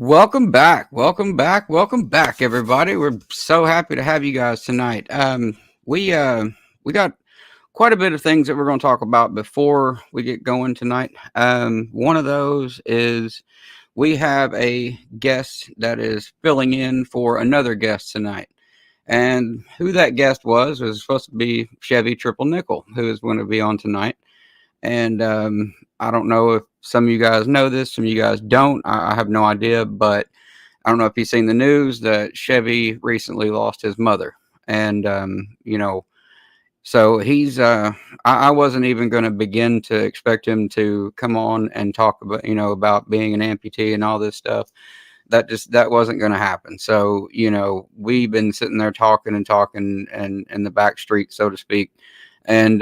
Welcome back. Welcome back. Welcome back, everybody. We're so happy to have you guys tonight. We got quite a bit of things that we're going to talk about before we get going tonight. One of those is we have a guest that is filling in for another guest tonight. And who that guest was supposed to be Chevy Triple Nickel, who is going to be on tonight. And I don't know if some of you guys know this, some of you guys don't. I have no idea, but I don't know if you've seen the news that Chevy recently lost his mother. And, so he's, I wasn't even going to begin to expect him to come on and talk about, about being an amputee and all this stuff. That wasn't going to happen. So, we've been sitting there talking and talking and in the back street, so to speak. And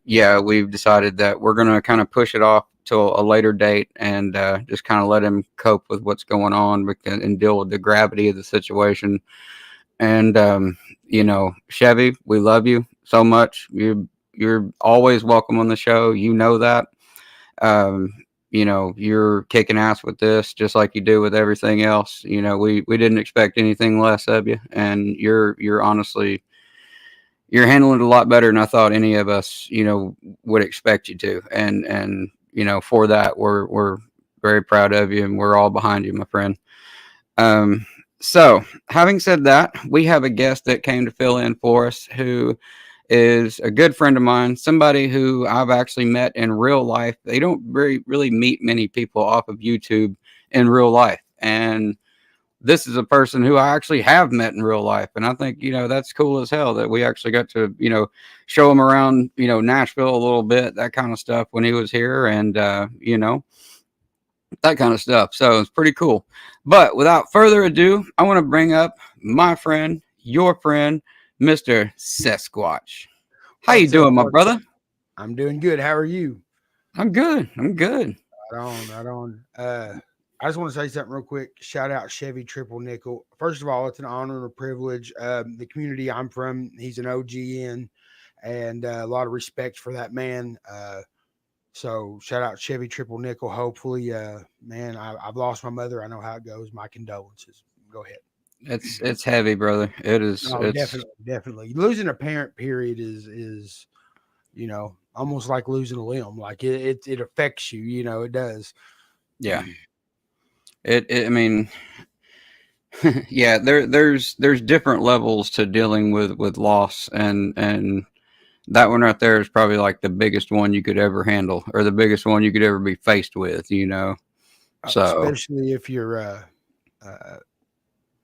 we've decided that we're going to kind of push it off till a later date and just kind of let him cope with what's going on and deal with the gravity of the situation. And, Chevy, we love you so much. You're always welcome on the show. You know that. You're kicking ass with this just like you do with everything else. We didn't expect anything less of you. And you're honestly, you're handling it a lot better than I thought any of us, would expect you to. And for that, we're very proud of you and we're all behind you, my friend. So having said that, we have a guest that came to fill in for us who is a good friend of mine, somebody who I've actually met in real life. They don't really meet many people off of YouTube in real life. And this is a person who I actually have met in real life. And I think, that's cool as hell that we actually got to, show him around, Nashville a little bit, that kind of stuff when he was here and, that kind of stuff. So it's pretty cool. But without further ado, I want to bring up my friend, your friend, Mr. Sethsquatch. How you doing, my brother? I'm doing good. How are you? I'm good. Right on. I just want to say something real quick. Shout out Chevy Triple Nickel. First of all, it's an honor and a privilege. The community I'm from, he's an OG and a lot of respect for that man. So shout out Chevy Triple Nickel. Hopefully, man, I've lost my mother. I know how it goes. My condolences. Go ahead. It's heavy, brother. It is. No, definitely. Losing a parent, period, is almost like losing a limb. Like it affects you. It does. Yeah. I mean, yeah. There's different levels to dealing with loss, and that one right there is probably like the biggest one you could ever handle, or the biggest one you could ever be faced with. So especially if you're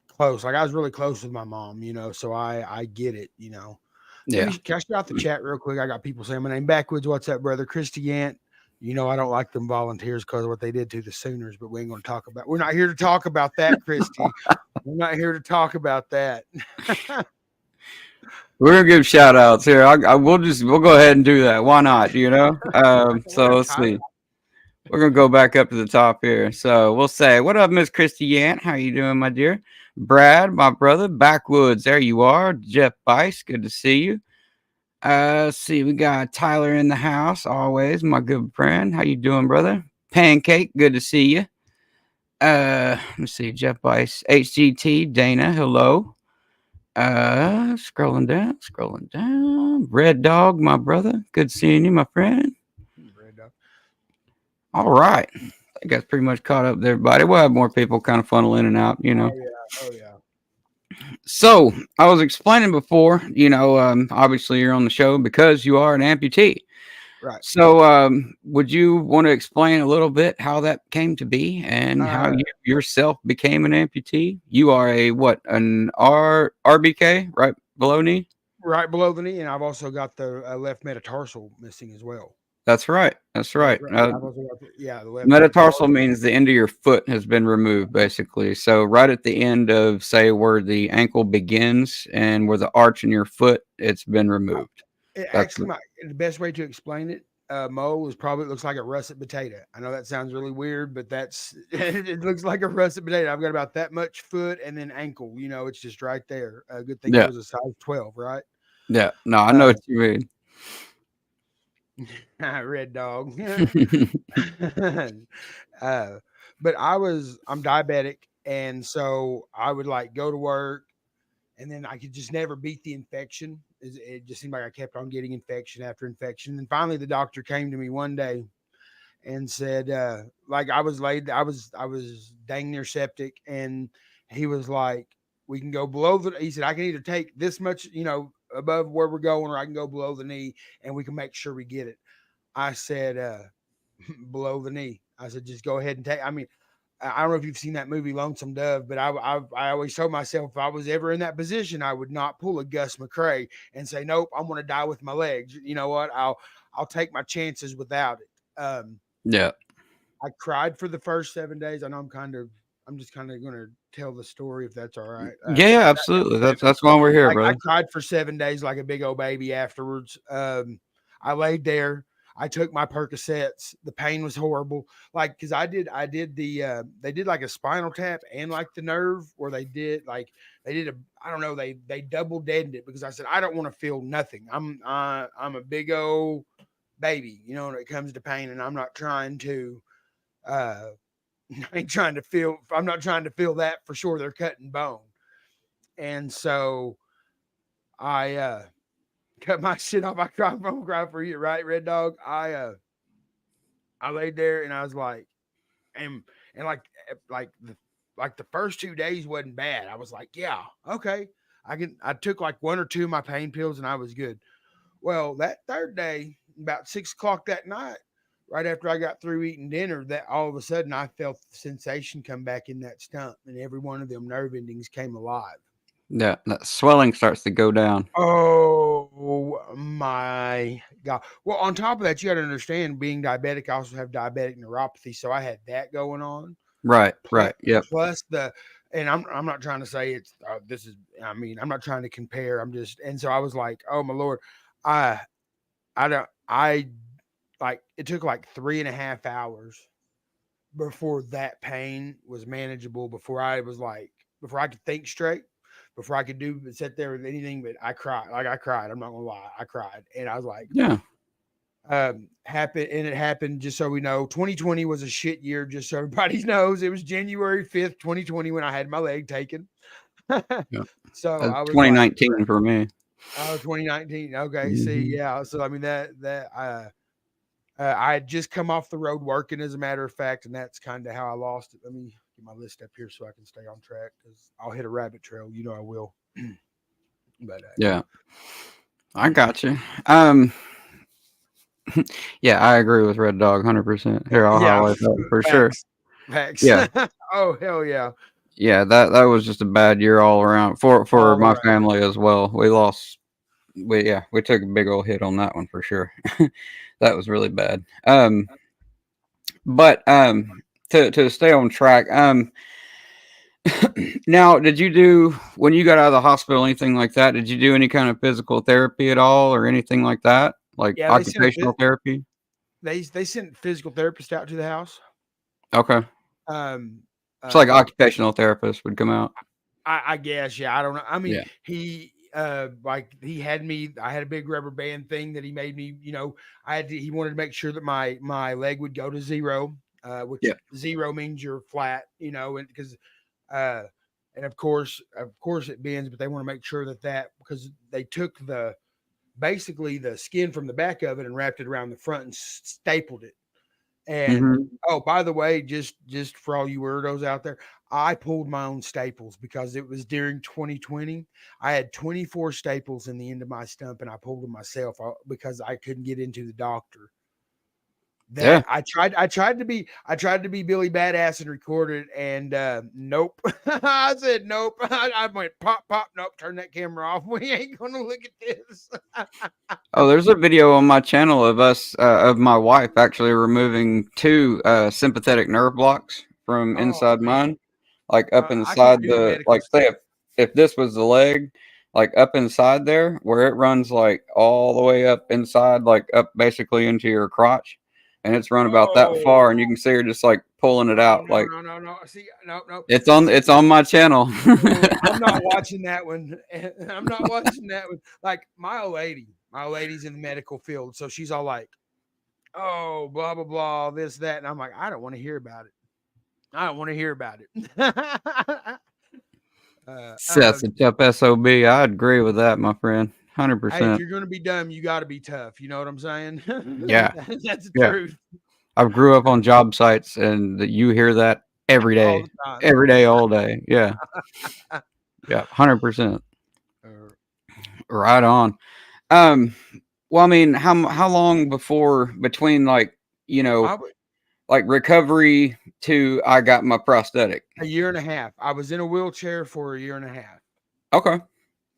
close. Like I was really close with my mom, so I get it. yeah. Can I shout out the chat real quick? I got people saying my name backwards. What's up, brother? Christy Ant. I don't like them volunteers because of what they did to the Sooners, but we ain't going to talk about. We're not here to talk about that, Christy. We're not here to talk about that. We're gonna give shout outs here. We'll go ahead and do that. Why not? So let's see. We're gonna go back up to the top here. So we'll say, "What up, Miss Christy Yant? How you doing, my dear? Brad, my brother, backwoods. There you are. Jeff Bice, good to see you. Let's see, we got Tyler in the house, always, my good friend. How you doing, brother? Pancake, good to see you. Let's see, Jeff Bice, HGT, Dana, hello. Scrolling down. Red Dog, my brother. Good seeing you, my friend. Red Dog. All right. I think that's pretty much caught up there, everybody. We'll have more people kind of funnel in and out, Oh, yeah. So I was explaining before, obviously you're on the show because you are an amputee. Right. So would you want to explain a little bit how that came to be and how you yourself became an amputee? You are an RBK, right below knee? Right below the knee, and I've also got the left metatarsal missing as well. That's right. Right. The left metatarsal means the end of your foot has been removed, basically. So right at the end of, say, where the ankle begins and where the arch in your foot, it's been removed. Actually, the best way to explain it, Mo, is probably, it looks like a russet potato. I know that sounds really weird, but it looks like a russet potato. I've got about that much foot and then ankle. It's just right there. A good thing it was a size 12, right? Yeah. No, I know what you mean. Red Dog. But I'm diabetic. And so I would like go to work, and then I could just never beat the infection. It just seemed like I kept on getting infection after infection. And finally, the doctor came to me one day and said, like I was dang near septic, and he was like, "We can go below the." He said, "I can either take this much, above where we're going, or I can go below the knee, and we can make sure we get it." I said, "Below the knee." I said, "Just go ahead and take." I mean, I don't know if you've seen that movie Lonesome Dove, but I always told myself if I was ever in that position, I would not pull a Gus McCrae and say, "Nope, I'm going to die with my legs." You know what? I'll take my chances without it. Yeah. I cried for the first 7 days. I know I'm just kind of going to tell the story if that's all right. Yeah, yeah, absolutely. That's why we're here, I brother. cried for 7 days like a big old baby afterwards. I laid there. I took my Percocets. The pain was horrible. Like, because I did they did like a spinal tap and like the nerve where they did a, I don't know, they double deadened it because I said, I don't want to feel nothing. I'm a big old baby, when it comes to pain, and uh, I ain't trying to feel, I'm not trying to feel that for sure. They're cutting bone. And so I cut my shit off. I cried from cry for you, right, Red Dog? I laid there and I was like, and like the first 2 days wasn't bad. I was like, yeah, okay. I took like one or two of my pain pills and I was good. Well, that third day, about 6 o'clock that night, right after I got through eating dinner, that all of a sudden I felt the sensation come back in that stump, and every one of them nerve endings came alive. Yeah, that swelling starts to go down. Oh my god! Well, on top of that, you got to understand, being diabetic, I also have diabetic neuropathy, so I had that going on. Right, Plus, right. Yep. plus the, and I'm not trying to say it's this is. I mean, I'm not trying to compare. I'm just, and so I was like, oh my lord, I I don't I like it took like 3.5 hours before that pain was manageable. Before I could think straight, before I could do sit there with anything. But I cried, like I cried. I'm not gonna lie, I cried, and I was like, Yeah. happened, and it happened. Just so we know, 2020 was a shit year. Just so everybody knows, it was January 5th, 2020, when I had my leg taken. Yeah. So I was like, 2019 for me. oh, 2019. Okay, see, Hmm. yeah. So I mean I had just come off the road working, as a matter of fact, and that's kind of how I lost it. Let me get my list up here so I can stay on track because I'll hit a rabbit trail. You know I will. But Yeah, I got you. Yeah, I agree with Red Dog 100%. Here, I'll yeah, highlight that for sure. facts, facts. Yeah, Oh hell yeah, yeah, that was just a bad year all around for all my around. family as well. We took a big old hit on that one for sure. That was really bad. But to stay on track, now did you do when you got out of the hospital anything like that? Did you do any kind of physical therapy at all or anything like that? Like Yeah, occupational therapy? they sent physical therapist out to the house. Okay. Um, It's like uh, occupational therapist would come out. I guess, yeah, I don't know. I mean, Yeah. he had me. I had a big rubber band thing that he made me. He wanted to make sure that my leg would go to zero, which Yeah. zero means you're flat. And because uh, and of course it bends, but they want to make sure that because they took the basically the skin from the back of it and wrapped it around the front and stapled it. And Hmm. oh, by the way, just for all you weirdos out there, I pulled my own staples because it was during 2020. I had 24 staples in the end of my stump, and I pulled them myself because I couldn't get into the doctor. Yeah. That I tried to be Billy Badass and record it, and nope. I said nope. I went pop pop. Nope. Turn that camera off. We ain't gonna look at this. Oh, there's a video on my channel of of my wife actually removing two sympathetic nerve blocks from Oh inside man, mine, like up I can't inside do the medical like say stuff. if this was the leg, like up inside there where it runs like all the way up inside, like up basically into your crotch, and it's run about that far, and you Oh. can see her just like pulling it Oh out, no like no no no! See no no. See, it's on my channel. I'm not watching that one. I'm not watching that one. Like my old lady's in the medical field, so she's all like, "Oh, blah blah blah, this that," and I'm like, I don't want to hear about it. I don't want to hear about it. Seth's a tough SOB. I agree with that, my friend. Hey, if 100%. you're gonna be dumb, you got to be tough. You know what I'm saying? Yeah. That's the Yeah. truth. I grew up on job sites and you hear that All day, the time. every day, all day. Yeah. Yeah. 100%. Uh, Right on. Um, well, I mean, how long before between like, you know, I, like recovery to I got my prosthetic? a year and a half. I was in a wheelchair for a year and a half. Okay.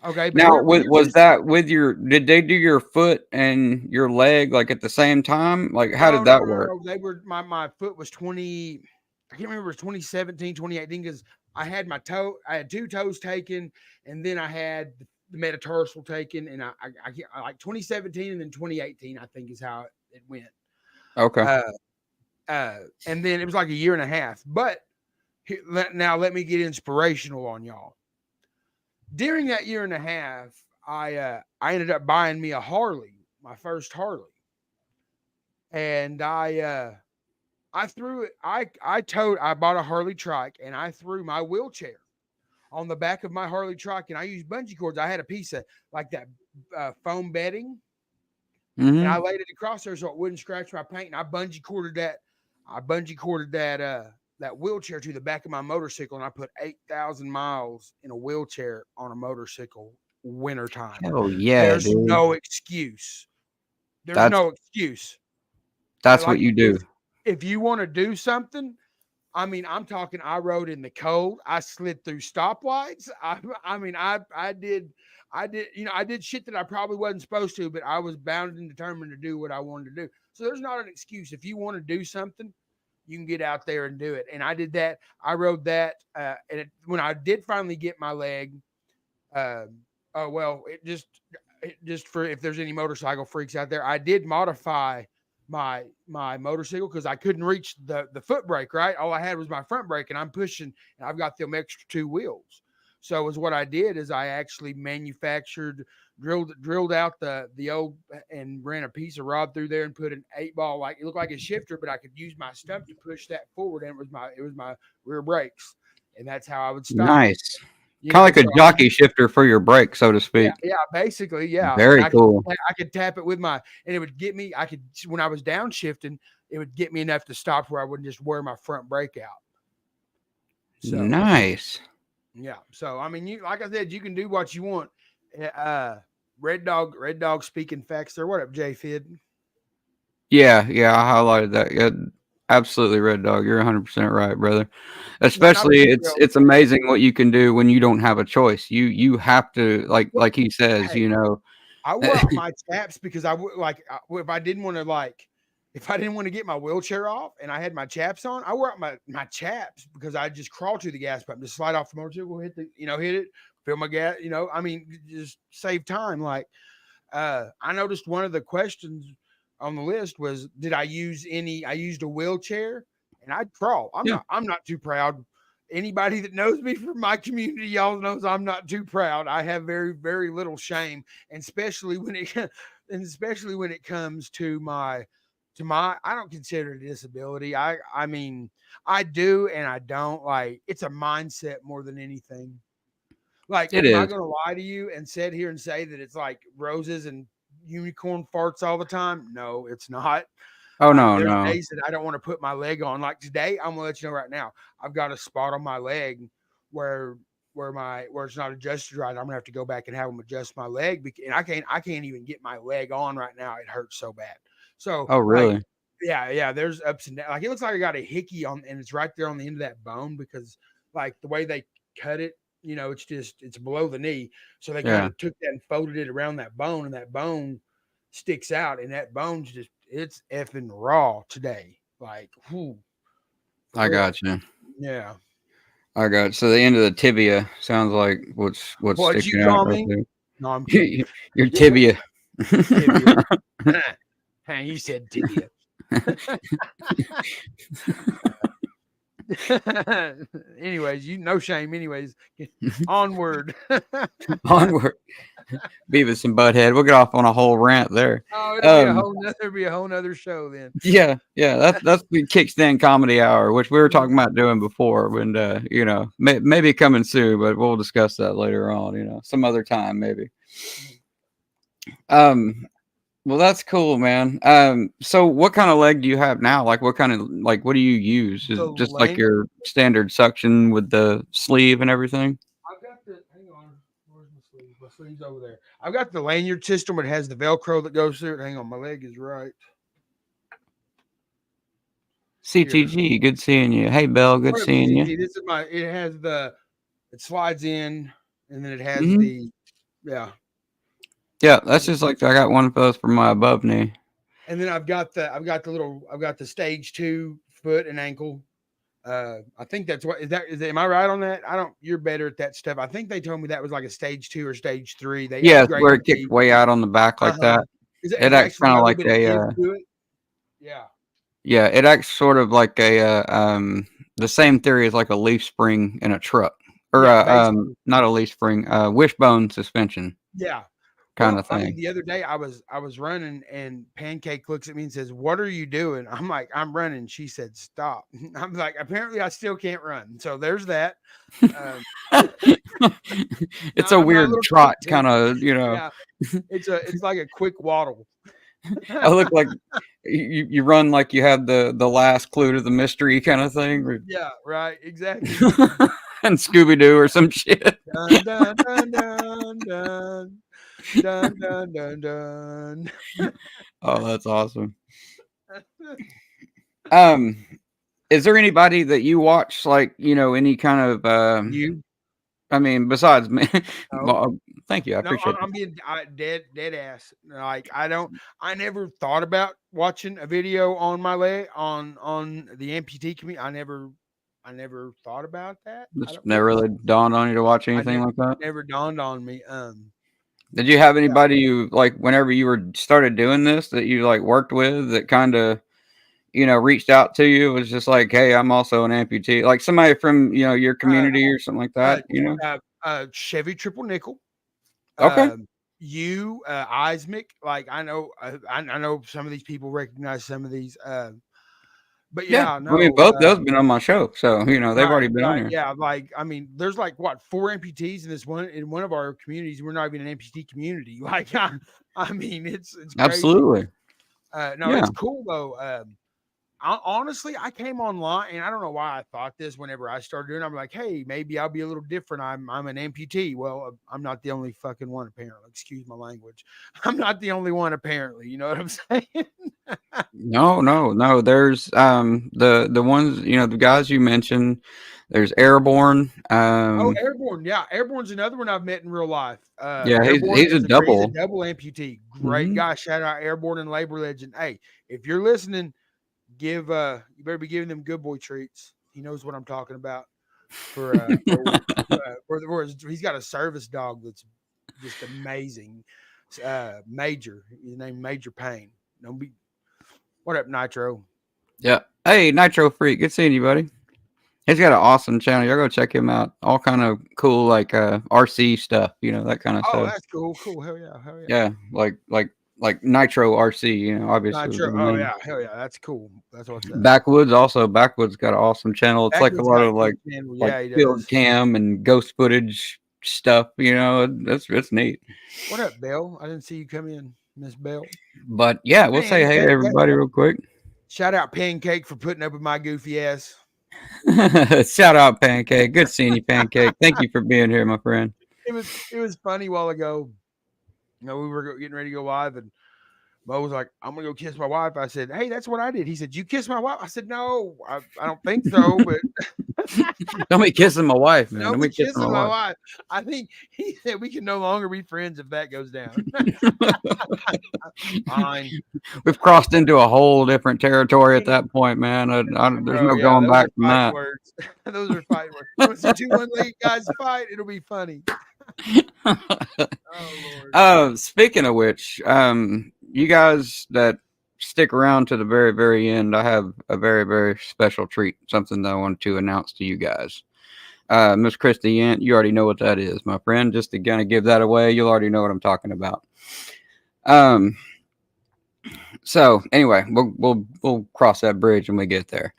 Okay, but Now, here's was this. that with your? Did they do your foot and your leg like at the same time? Like, how No, did no, that no, work? no. They were my foot was 20. I can't remember. It was 2017, 2018 because I had my toe. I had two toes taken, and then I had the metatarsal taken, and I like 2017 and then 2018. I think is how it went. Okay. Uh, and then it was like a year and a half. But now let me get inspirational on y'all. During that year and a half, I ended up buying me a Harley, my first Harley, and I threw it. I bought a Harley trike and I threw my wheelchair on the back of my Harley trike and I used bungee cords. I had a piece of like that foam bedding and I Mm-hmm. laid it across there so it wouldn't scratch my paint. And I bungee corded that. I bungee corded that wheelchair to the back of my motorcycle and I put 8,000 miles in a wheelchair on a motorcycle wintertime. Hell yeah, There's dude. no excuse. There's That's no excuse. that's what Like you do. if you want to do something, I mean, I'm talking. I rode in the cold. I slid through stoplights. I mean, I did. You know, I did shit that I probably wasn't supposed to, but I was bound and determined to do what I wanted to do. So there's not an excuse. If you want to do something, you can get out there and do it. And I did that. I rode that. When I did finally get my leg, uh, oh well, it just for if there's any motorcycle freaks out there, I did modify my motorcycle because I couldn't reach the foot brake. Right, all I had was my front brake, and I'm pushing, and I've got them extra two wheels. So is what I did is I actually manufactured drilled out the old and ran a piece of rod through there and put an 8 ball like it looked like a shifter, but I could use my stump to push that forward, and it was my rear brakes, and that's how I would stop. Nice. You Kind know, of like so a I mean, jockey shifter for your brake, so to yeah, speak. yeah, basically, yeah. And Very cool. I could tap it with my and it would get me. I could when I was downshifting, it would get me enough to stop where I wouldn't just wear my front brake out. So Nice. yeah. So I mean, you like I said, you can do what you want. Red dog speaking facts there. What up, J Fid? Yeah, yeah, I highlighted that. Yeah, absolutely, Red Dog. You're 100% right, brother. Not Especially, for it's real. it's amazing what you can do when you don't have a choice. You have to Well, like he says, hey, you know. I wore out my chaps because I would like if I didn't want to like if I didn't want to get my wheelchair off and I had my chaps on, I wore out my chaps because I just crawl to the gas pump, just slide off the motorcycle, hit the hit it, fill my gas. I mean, just save time. Like I noticed one of the questions on the list was, did I use any? I used a wheelchair and I'd crawl. Yeah, I'm not too proud. Anybody that knows me from my community, y'all knows I'm not too proud. I have very, very little shame, and especially when it, and especially when it comes to my, I don't consider it a disability. I mean, I do and I don't. Like, it's a mindset more than anything. Like, it am I is. going to lie to you and sit here and say that it's like roses and unicorn farts all the time? No, it's not. Oh Like, no, there's no. days that I don't want to put my leg on. Like today, I'm gonna let you know right now. I've got a spot on my leg where where it's not adjusted right. I'm gonna have to go back and have them adjust my leg, and I can't even get my leg on right now. It hurts so bad. So Oh like, really? yeah, yeah. There's ups and downs. Like it looks like I got a hickey on, and it's right there on the end of that bone because like the way they cut it, it's below the knee. So they kind Yeah, of took that and folded it around that bone, and that bone sticks out, and that bone's just it's effing raw today. Like, whoo, for I real. got you. Yeah. I got you. So the end of the tibia sounds like what's What'd you sticking out call right me? No, I'm kidding. there. Your tibia. Tibia. Hey, you said tibia. Anyways, no shame. Anyways, onward. Onward. Beavis and Butthead. We'll get off on a whole rant there. Oh, Um, it'll be a whole nother show then. yeah, that's the Kickstand Comedy Hour, which we were talking about doing before, and maybe coming soon, but we'll discuss that later on. Some other time maybe. Well, that's cool, man. So what kind of leg do you have now? Like, what do you use? Is The it just like lanyard. your standard suction with the sleeve and everything? I've got the. Hang on. Where's my sleeve? My sleeve's over there. I've got the lanyard system. It has the Velcro that goes through it. Hang on. My leg is right here. CTG, good seeing you. Hey, Bell, good What up, seeing you. CG? This is my. It has the. It slides in, and then it has Mhm. the. Yeah. Yeah, that's just like I got one of those for my above knee. And then I've got the stage 2 foot and ankle. I think that's what am I right on that? You're better at that stuff. I think they told me that was like a stage 2 or stage 3. They Yeah, it's where upgraded it kicks me. way out on the back like Uh-huh. that. It It's acts actually kind got of a like little bit of a give to it. Yeah. yeah, it acts sort of like the same theory as like a leaf spring in a truck, or Yeah, basically. not a leaf spring, wishbone suspension Yeah. kind Well, of I mean, thing. the other day I was running and Pancake looks at me and says, "What are you doing?" I'm like, "I'm running." She said, "Stop." I'm like, "Apparently I still can't run." So there's that. Um, It's a I'm not a weird little trot, kid. kind of. Yeah, it's like a quick waddle. I look like you run like you have the last clue to the mystery kind of thing, Yeah, right, exactly. and Scooby Doo or some shit. Dun dun dun dun dun dun dun dun dun. Oh, that's awesome. Um, is there anybody that you watch like any kind of You? I mean, besides me? No, Well, thank you, I no, appreciate I'm being dead ass. Like I never thought about watching a video on my leg on the amputee community. I never thought about that. it. I It's don't never guess. really dawned on you to watch I anything never like that. never dawned on me. Did you have Yeah. anybody you like whenever you were started doing this that you like worked with that kind of reached out to you? It was just like, hey, I'm also an amputee, like somebody from your Uh, community or something like uh, that. Chevy triple nickel. Okay, You, Ismic, like I know some of these people recognize some of these, but yeah. yeah, I mean, no, both those been on my show, so they've right, already been on right, here. yeah, like I mean, there's like what 4 amputees in one of our communities. We're not even an amputee community. Like I mean, it's crazy. Absolutely, No, yeah. it's cool though. Honestly, I came online and I don't know why I thought this whenever I started doing it. I'm like, hey, maybe I'll be a little different. I'm an amputee. Well, I'm not the only fucking one, apparently. Excuse my language. I'm not the only one, apparently. You know what I'm saying? No. There's the ones the guys you mentioned. There's Airborne. Oh, Airborne. Yeah. Airborne's another one I've met in real life. Yeah, Airborne he's a he's a double. double amputee. Great Hmm. guy. Shout out Airborne and Labor Legend. Hey, if you're listening, you better be giving them good boy treats. He knows what I'm talking about. He's got a service dog that's just amazing. Major, his name Major Payne. Don't be. What up, Nitro? Yeah. Hey, Nitro Freak, good seeing you, buddy. He's got an awesome channel. Y'all go check him out. All kind of cool like RC stuff, that kind of Oh, stuff. that's cool. Cool. Hell yeah. Hell yeah. Yeah, like Nitro RC, obviously was Nitro. the Oh name. yeah. Hell yeah. That's cool. That's what's up. Backwoods got an awesome channel. It's like a Backwoods lot got a of good like channel. like Yeah, he field does. cam and ghost footage stuff. It's neat. What up, Bell? I didn't see you come in, Miss Bell. But yeah, we'll say hey to Pancake. everybody real quick. Shout out Pancake for putting up with my goofy ass. Shout out Pancake. Good seeing you, Pancake. Thank you for being here, my friend. It was funny a while ago. We were getting ready to go live, and Mo was like, "I'm gonna go kiss my wife." I said, "Hey, that's what I did." He said, "You kiss my wife?" I said, "No, I don't think so." But Don't be kissing my wife, man. don't Don't be be kissing my kissing my wife. wife. I think he said we can no longer be friends if that goes down. Fine, We've crossed into a whole different territory at that point, man. There's bro. no Yeah, going those back are from fighting that. words. Those are fighting words. You want to see 2-1 league guys fight? It'll be funny. Oh Lord. Speaking of which, you guys that stick around to the very, very end, I have a very, very special treat, something that I wanted to announce to you guys. Miss Christy Yant, you already know what that is, my friend. Just to kind of give that away, you'll already know what I'm talking about. Um, so anyway, we'll cross that bridge when we get there.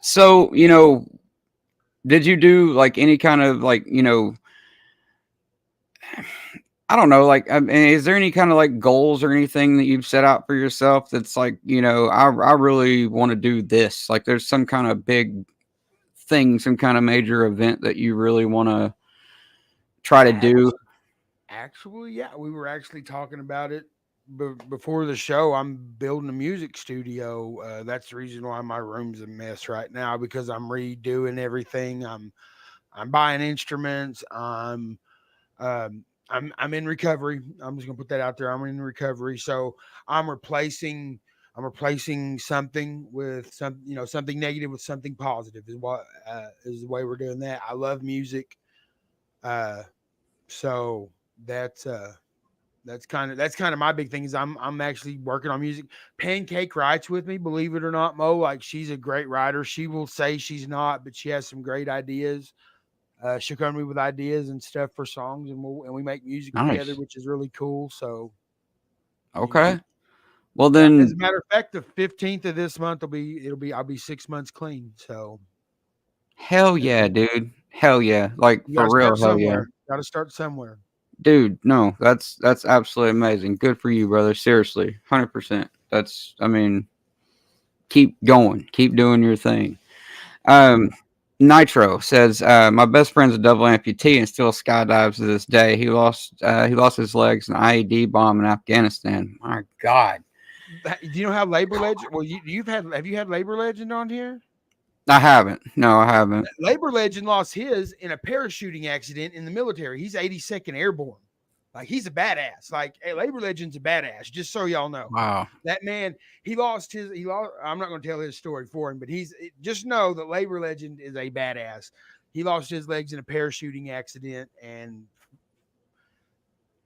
So did you do like any kind of like I don't know, like, I mean, is there any kind of like goals or anything that you've set out for yourself that's like, I really want to do this? Like, there's some kind of big thing, some kind of major event that you really want to try to do? Actually, yeah, we were actually talking about it before the show. I'm building a music studio. That's the reason why my room's a mess right now because I'm redoing everything. I'm buying instruments. I'm in recovery. I'm just gonna put that out there. I'm in recovery, so I'm replacing I'm replacing something with something negative with something positive is what is the way we're doing that. I love music, uh, so that's uh that's kind of my big thing is I'm actually working on music. Pancake writes with me, believe it or not, Mo. Like she's a great writer. She will say she's not, but she has some great ideas. She'll come to me with ideas and stuff for songs, and we make music together, Nice. which is really cool. So you know, Okay. Well yeah. As then, a matter of fact, the 15th of this month I'll be 6 months clean. So hell that's yeah, dude. Hell yeah. Like you got for to real, start hell yeah. somewhere. Got to start somewhere. Dude, no, that's absolutely amazing. Good for you, brother. Seriously. 100%. That's I mean, keep going. Keep doing your thing. Thank Um you. Nitro says, my best friend's a double amputee and still skydives to this day. He lost his legs in an IED bomb in Afghanistan. My God. Do you know how Labor Legend? Well, you've had have you had Labor Legend on here? I haven't. No, I haven't. Labor Legend lost his in a parachuting accident in the military. He's 82nd Airborne. Like he's a badass. Like hey, Labor Legend's a badass. Just so y'all know, Wow. that man he lost his. He lost. I'm not going to tell his story for him, but just know that Labor Legend is a badass. He lost his legs in a parachuting accident and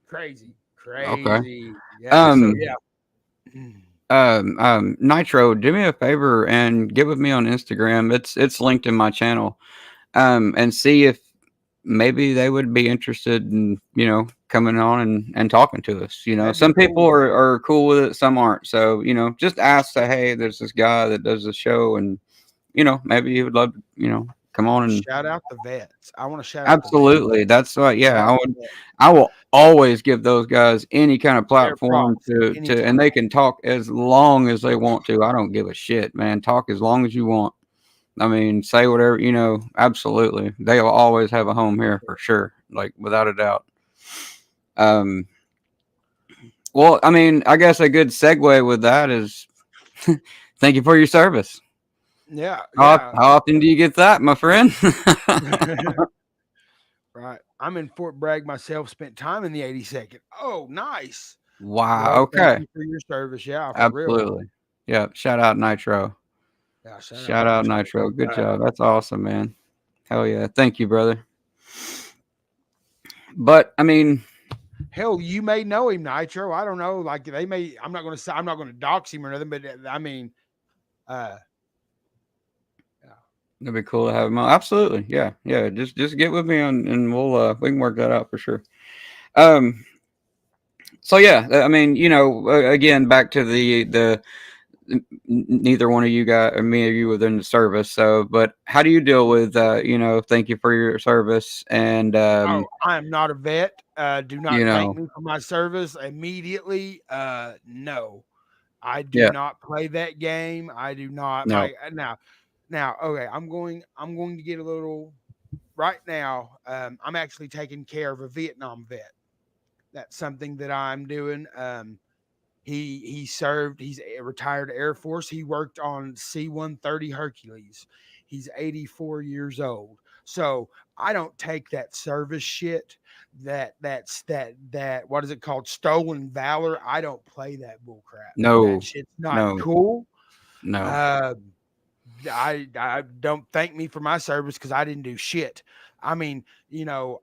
crazy, Okay. crazy. Yeah. So Um, yeah. Nitro, do me a favor and get with me on Instagram. It's linked in my channel. And see if maybe they would be interested in coming on and talking to us. That'd be Some people cool. are cool with it, some aren't. So just ask, say, hey, there's this guy that does the show, and maybe he would love to come on and Shout out the vets. I want to shout out the vets. absolutely. That's what. Yeah, Shout I out would. the vets. I will always give those guys any kind of Their platform props to, and anytime. they can talk as long as they want to. I don't give a shit, man. Talk as long as you want. I mean, say whatever, absolutely. They'll always have a home here for sure, like without a doubt. Um, well, I mean, I guess a good segue with that is thank you for your service. Yeah, How, yeah. how often do you get that, my friend? Right. I'm in Fort Bragg myself, spent time in the 82nd. Oh, nice. Wow. Well, thank Okay. you for your service. Yeah, for real. Absolutely. Yeah. Shout out Nitro. Yeah, shout out Shout out Nitro. Nitro. Good Uh, job. That's awesome, man. Hell yeah. Thank you, brother. But I mean, hell, you may know him, Nitro. I don't know. Like they may. I'm not going to say. I'm not going to dox him or nothing. But I mean, uh, yeah. it'd be cool to have him on. Absolutely. Yeah. Yeah. Just get with me and we can work that out for sure. Um, So yeah, I mean, again, back to the neither one of you guys or me or you within the service. So, but how do you deal with thank you for your service and Oh, I am not a vet. Do you not thank know, me for my service immediately. No, I do yeah, not play that game. I do not. no, Now. Okay, I'm going to get a little. Right now, I'm actually taking care of a Vietnam vet. That's something that I'm doing. He served. He's a retired Air Force. He worked on C-130 Hercules. He's 84 years old. So I don't take that service shit. That what is it called? Stolen valor. I don't play that bull crap. That no, shit's not no, cool. no, Uh, I don't thank me for my service because I didn't do shit. I mean, you know,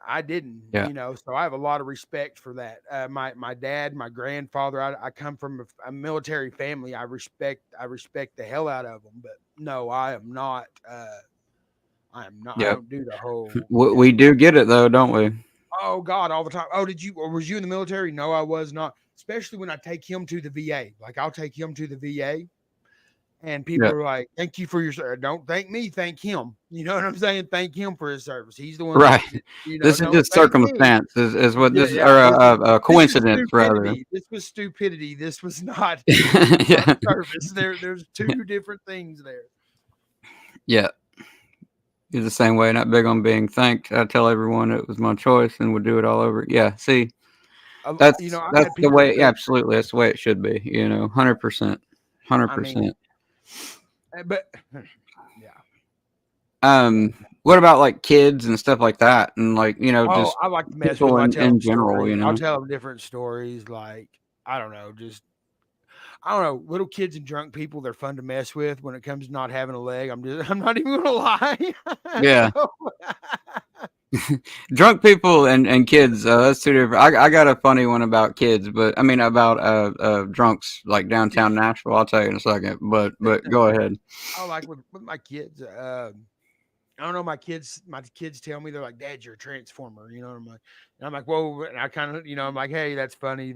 I didn't, yeah, so I have a lot of respect for that. My dad, my grandfather, I come from a military family. I respect the hell out of them, but No, I am not. I am not. I Yep. don't do the whole. We Yeah. do get it though, don't we? Oh God, all the time. Oh, did you? Or was you in the military? No, I was not. Especially when I take him to the VA. Like I'll take him to the VA, and people Yeah. are like, "Thank you for your service." Don't thank me. Thank him. You know what I'm saying? Thank him for his service. He's the one that Right. This is Don't just thank me. circumstance, is what Yeah, this, yeah. or a This is coincidence rather. stupidity. This was stupidity. This was not. This was not Yeah. service. There's two different things there. Yeah. He's the same way. Not big on being thanked. I tell everyone it was my choice and would do it all over. Yeah. See, I've that's had the people way. Yeah, say, absolutely. That's the way it should be. 100%. hundred I mean, percent. but yeah. What about like kids and stuff like that, and like Oh, just I like to mess with people them. I tell them in general. stories. I'll tell them different stories. Like I don't know, just I don't know. Little kids and drunk people, they're fun to mess with. When it comes to not having a leg, I'm not even gonna lie. Yeah. So, Drunk people and kids. That's two different. I got a funny one about kids, but I mean about drunks like downtown Nashville. I'll tell you in a second. But go ahead. I like with my kids. I don't know. My kids tell me they're like, "Dad, you're a transformer." You know, and I'm like, "Whoa!" And I kind of, I'm like, "Hey, that's funny."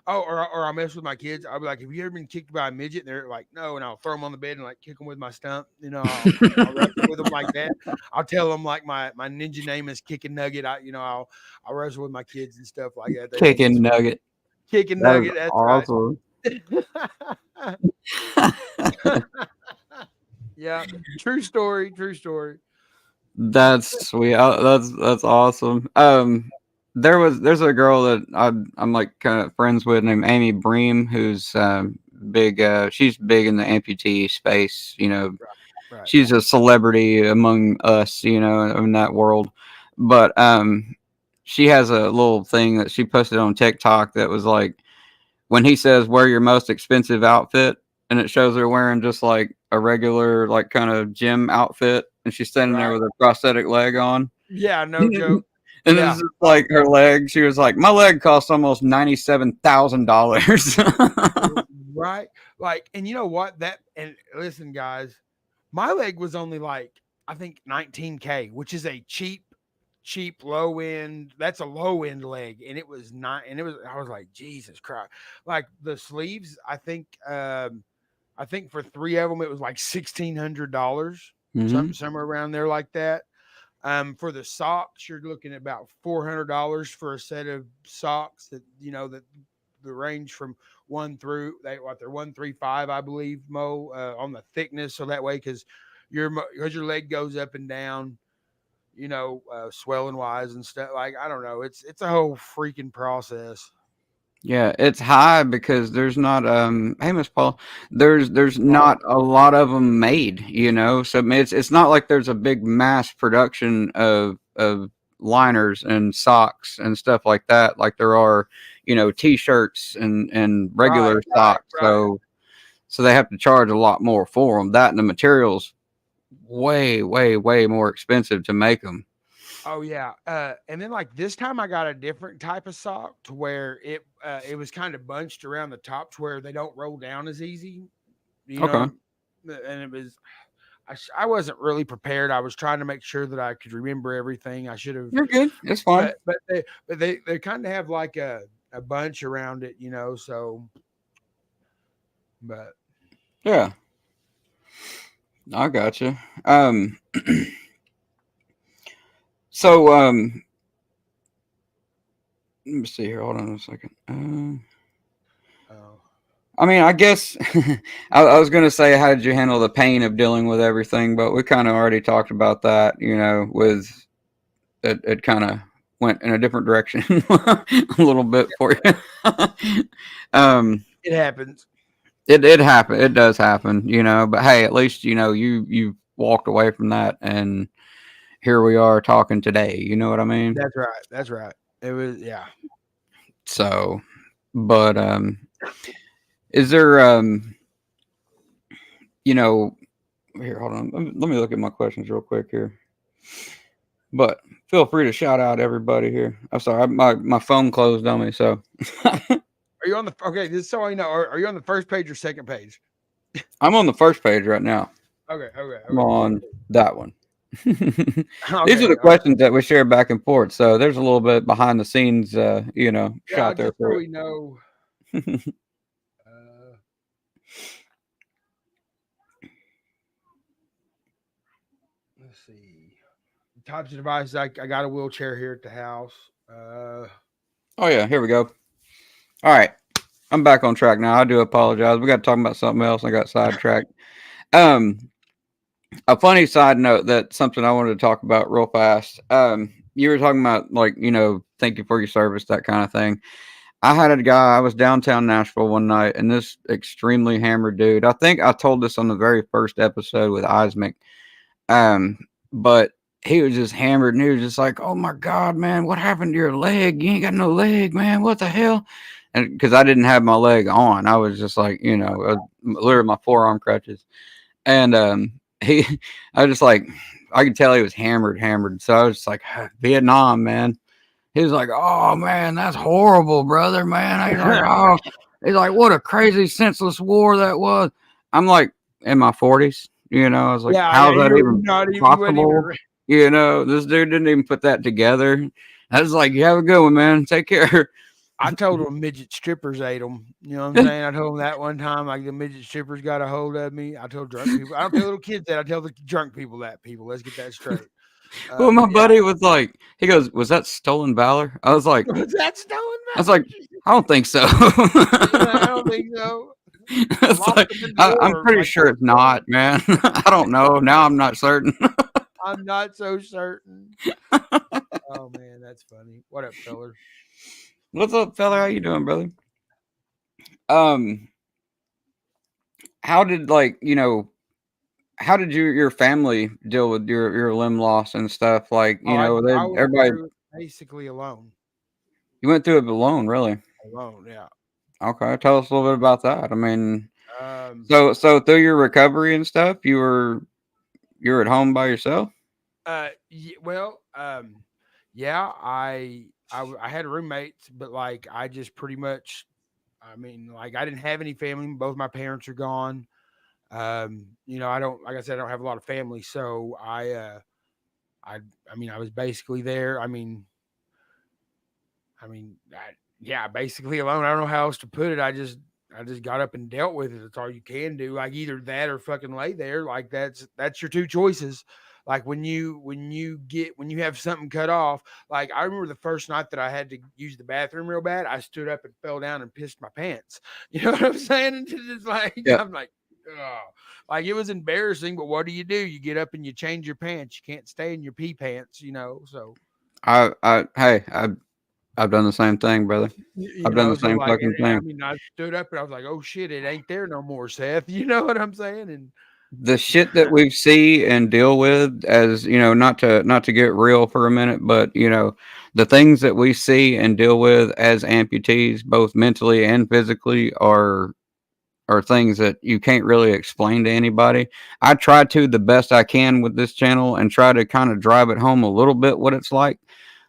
Or I'll mess with my kids. I'll be like, "Have you ever been kicked by a midget?" And they're like, "No," and I'll throw them on the bed and like kick them with my stump. I'll wrestle with them like that. I'll tell them like my ninja name is Kicking Nugget. I'll wrestle with my kids and stuff like that. They think it's Kicking funny. nugget. Kicking That is Nugget. That's right. awesome. Yeah, true story. True story. That's sweet. That's awesome. There's a girl that I'm like kind of friends with named Amy Bream, who's big. She's big in the amputee space. Right. Right. She's a celebrity among us. In that world. But she has a little thing that she posted on TikTok that was like when he says wear your most expensive outfit, and it shows her wearing just like a regular like kind of gym outfit, and she's standing there Right. with her prosthetic leg on. Yeah. No And joke. it's Yeah. just like her leg. She was like, my leg cost almost $97,000. Right. Like, and you know what? And listen, guys, my leg was only like, I think 19K, which is a cheap low end. That's a low end leg. And it was not, and I was like, Jesus Christ. Like the sleeves, I think for three of them, it was like $1,600, Hmm. somewhere around there like that. For the socks, you're looking at about $400 for a set of socks that the range from they're 135, I believe, on the thickness, so that way because your leg goes up and down, swelling wise and stuff. Like I don't know, it's a whole freaking process. Yeah, it's high because there's not hey Miss Paul, there's Oh not a lot of them made. So I mean, it's not like there's a big mass production of liners and socks and stuff like that like there are, t-shirts and right, regular right, socks. right. So they have to charge a lot more for them. That and the materials way way way more expensive to make them. Oh yeah. And then like this time I got a different type of sock to where it was kind of bunched around the top to where they don't roll down as easy. You Okay. know, and it was I wasn't really prepared. I was trying to make sure that I could remember everything. I should have, You're good. It's fine. but they kind of have like a bunch around it, So, but Yeah, I got you. So let me see here. Hold on a second. oh, I mean, I guess I was going to say, how did you handle the pain of dealing with everything? But we kind of already talked about that. With it kind of went in a different direction a little bit for you. it happens. It happened. It does happen. But hey, at least you walked away from that, and here we are talking today. You know what I mean? That's right. That's right. It was yeah. So, but is there you know here? Hold on. Let me look at my questions real quick here. But feel free to shout out everybody here. I'm sorry, my phone closed on me. So Are you on the okay? Just so I know, are you on the first page or second page? I'm on the first page right now. Okay, okay, I'm okay, cool, on that one. cool. These are Okay, the okay. questions that we share back and forth. So there's a little bit behind the scenes, Yeah, shot there just so for we know. it. Uh, let's see. Types of devices. I got a wheelchair here at the house. Oh yeah, here we go. All right, I'm back on track now. I do apologize. We got to talk about something else. I got sidetracked. Um, a funny side note that something I wanted to talk about real fast. You were talking about like thank you for your service, that kind of thing. I had a guy. I was downtown Nashville one night, and this extremely hammered dude. I think I told this on the very first episode with Ismic. Um, but he was just hammered, and he was just like, "Oh my god, man, what happened to your leg? You ain't got no leg, man. What the hell?" And because I didn't have my leg on, I was just like, literally my forearm crutches. And he, I was just like, I could tell he was hammered, hammered. So I was just like, Vietnam, man. He was like, "Oh man, that's horrible, brother, man." He's like, "Oh," he's like, "What a crazy, senseless war that was." I'm like, in my 40s, I was like, yeah, yeah. "How's that You're even not even. You weren't even. possible?" This dude didn't even put that together. I was like, "You have a good one, man. Take care." I told them midget strippers ate them. You know what I'm saying? I told them that one time, like the midget strippers got a hold of me. I told drunk people. I don't tell little kids that. I tell the drunk people that. People, let's get that straight. Well, my But yeah, buddy was like, he goes, "Was that stolen valor?" was that stolen I was like, valor? "I don't think so." I don't think so. I It's lost like, them in the I'm war. pretty Like sure that's it's stolen. not, man. I don't know. Now I'm not certain. I'm not so certain. Oh man, that's funny. What up, feller? What's up, fella? How you doing, brother? Um, how did how did your family deal with your limb loss and stuff? Like, Oh, they I went everybody through it basically alone. you went through it alone, really? Alone, yeah. Okay, tell us a little bit about that. I mean, Um, so through your recovery and stuff, you were at home by yourself? well, yeah, I had roommates, but like I just pretty much, I mean, like I didn't have any family. Both my parents are gone. I don't, like I said, I don't have a lot of family, so I, I mean, I was basically there. Yeah, basically alone. I don't know how else to put it. I just got up and dealt with it. That's all you can do. Like either that or fucking lay there. Like that's your two choices. Like when you have something cut off. Like I remember the first night that I had to use the bathroom real bad. I stood up and fell down and pissed my pants. You know what I'm saying? And it's like Yeah. I'm like, oh, like it was embarrassing. But what do? You get up and you change your pants. You can't stay in your pee pants. So Hey, I've done the same thing, brother. I've done the So same like, fucking I thing. mean, I stood up and I was like, "Oh shit, it ain't there no more, Seth." You know what I'm saying? And The shit that we see and deal with, as not to get real for a minute, but the things that we see and deal with as amputees, both mentally and physically, are things that you can't really explain to anybody. I try to the best I can with this channel and try to kind of drive it home a little bit what it's like,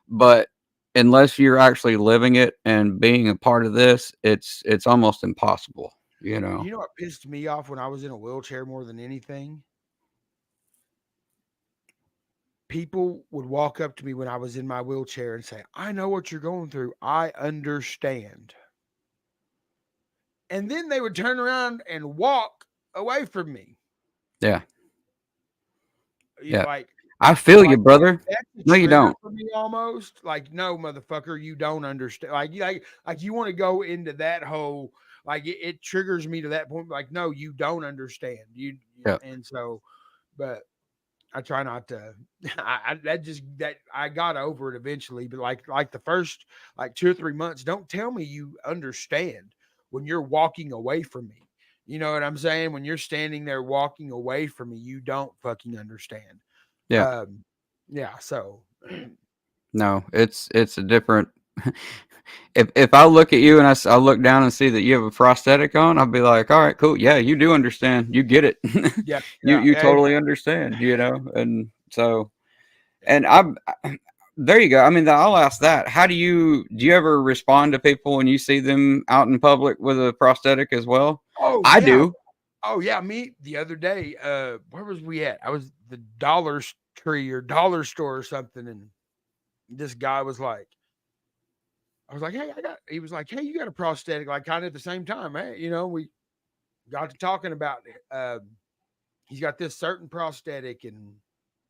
but unless you're actually living it and being a part of this, it's almost impossible, you know. you know what pissed me off when I was in a wheelchair more than anything? People would walk up to me when I was in my wheelchair and say, "I know what you're going through. I understand." And then they would turn around and walk away from me. Yeah, You yeah. like I feel you, Like, brother. that's a No, you trigger don't. for me almost. Like, no, motherfucker, you don't understand. Like you want to go into that whole like it triggers me to that point. Like, no, you don't understand. Yeah, And so, but I try not to. That I got over it eventually. But like the first like 2 or 3 months, don't tell me you understand when you're walking away from me. You know what I'm saying? When you're standing there walking away from me, you don't fucking understand. yeah. Um, yeah, so No, it's a different. If I look at you and I look down and see that you have a prosthetic on, I'll be like, all right, cool. Yeah, you do understand. You get it. yeah, you yeah, you yeah, totally understand. And so yeah. and I there you go. I mean, I'll ask that. How do you ever respond to people when you see them out in public with a prosthetic as well? Oh I yeah, do. Oh yeah, me the other day. Where was we at? I was the Dollar Tree or Dollar Store or something, and this guy was like, I was like, hey, I got. He was like, hey, you got a prosthetic? Like kind of at the same time, hey, we got to talking about. Uh, he's got this certain prosthetic, and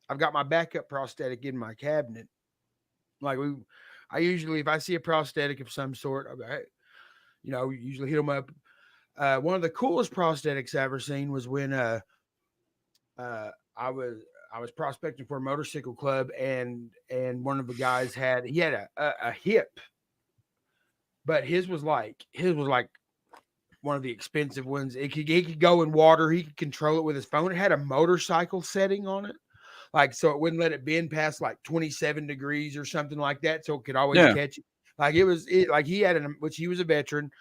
I've got my backup prosthetic in my cabinet. Like I usually if I see a prosthetic of some sort, I hey, usually hit them up. One of the coolest prosthetics I ever seen was when uh, I was I was prospecting for a motorcycle club, and one of the guys had a hip, but his was like one of the expensive ones. He could go in water. He could control it with his phone. It had a motorcycle setting on it, like so it wouldn't let it bend past like 27 degrees or something like that, so it could always Yeah. catch it. Like like he had which he was a veteran.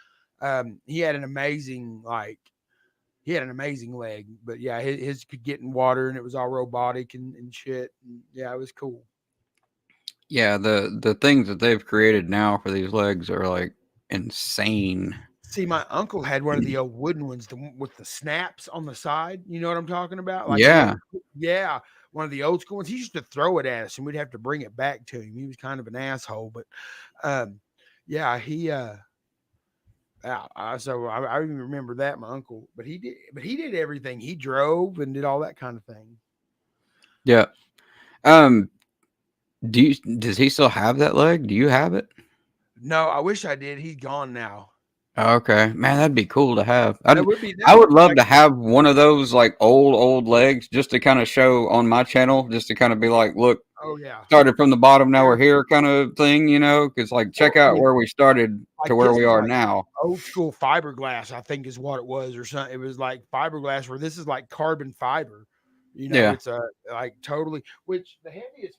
He had an amazing he had an amazing leg, but yeah, his could get in water and it was all robotic and shit. And yeah, it was cool. Yeah, the things that they've created now for these legs are like insane. See, my uncle had one of the old wooden ones with the snaps on the side. You know what I'm talking about? Like the Yeah. old, yeah, one of the old school ones. He used to throw it at us, and we'd have to bring it back to him. He was kind of an asshole, but um, yeah, so I even remember that my uncle, but he did everything. He drove and did all that kind of thing. Yeah. Um, does he still have that leg? Do you have it? No, I wish I did. He's gone now. Okay, man, that'd be cool to have. That I would would be love like to have one of those like old legs just to kind of show on my channel, just to kind of be like, look, oh yeah. started from the bottom, now we're There's here, kind of thing, because like check well, I out mean, where we started to like where his we was are like now. old school fiberglass, I think is what it was, or something. It was like fiberglass where this is like carbon fiber. Yeah, It's a like totally which the heaviest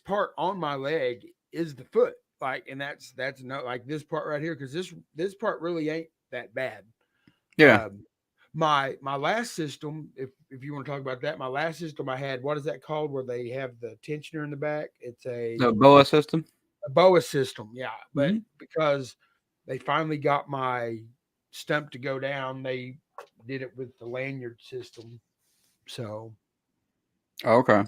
part on my leg is the foot. Like, and that's no like this part right here, because this part really ain't that bad. yeah, Um my last system, if you want to talk about that, my last system I had, what is that called? Where they have the tensioner in the back? It's the BOA system. a BOA system, yeah. But Hmm. because they finally got my stump to go down, they did it with the lanyard system. So Okay,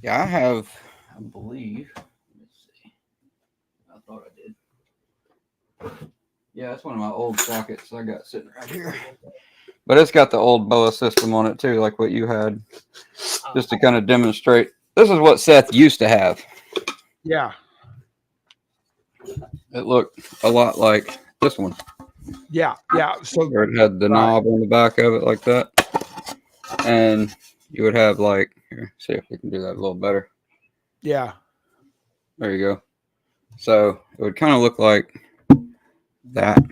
yeah, I have. I believe. Let's see. I thought I did. Yeah, that's one of my old sockets I got sitting right here. But it's got the old BOA system on it too, like what you had, just to kind of demonstrate. This is what Seth used to have. yeah, It looked a lot like this one, yeah. So where it had the right, knob on the back of it like that. And you would have like, here, see if we can do that a little better. yeah, There you go. So it would kind of look like that.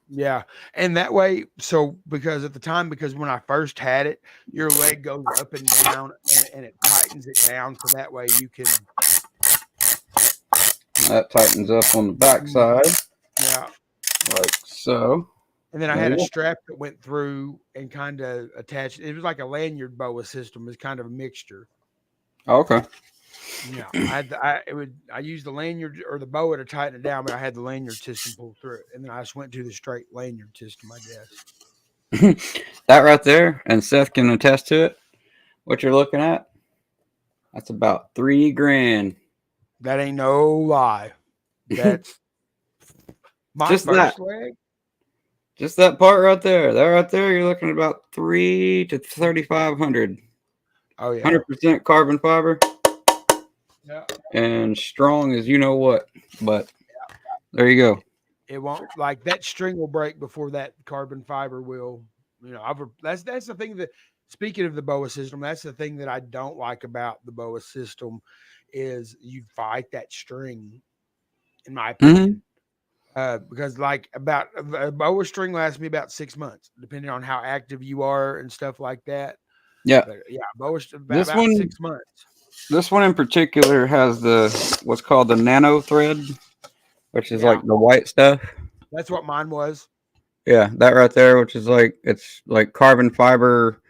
yeah. And that way, so because at the time, because when I first had it, your leg goes up and down, and it tightens it down, so that way you can. That tightens up on the back side, Yeah. like so. And then I There had you a go. strap that went through and kind of attached. It was like a lanyard boa system. It's kind of a mixture. Okay. Yeah, I used the lanyard or the boa to tighten it down, but I had the lanyard system pull through it, and then I just went to the straight lanyard system, I guess. That right there, and Seth can attest to it. What you're looking at, that's about 3 grand. That ain't no lie. That's my Just that. first leg. Just that part right there. That right there, you're looking at about 3 to 3,500. Oh yeah, 100% carbon fiber yeah. and strong as you know what. But there you go. It won't like that string will break before that carbon fiber will. That's the thing that. Speaking of the boa system, that's the thing that I don't like about the boa system is you fight that string, in my Hmm. opinion. Because like about a boa string lasts me about 6 months, depending on how active you are and stuff like that. Yeah. But yeah, boa This about one, 6 months. this one in particular has the what's called the nano thread, which is Yeah, like the white stuff. that's what mine was. Yeah, that right there, which is like it's like carbon fiber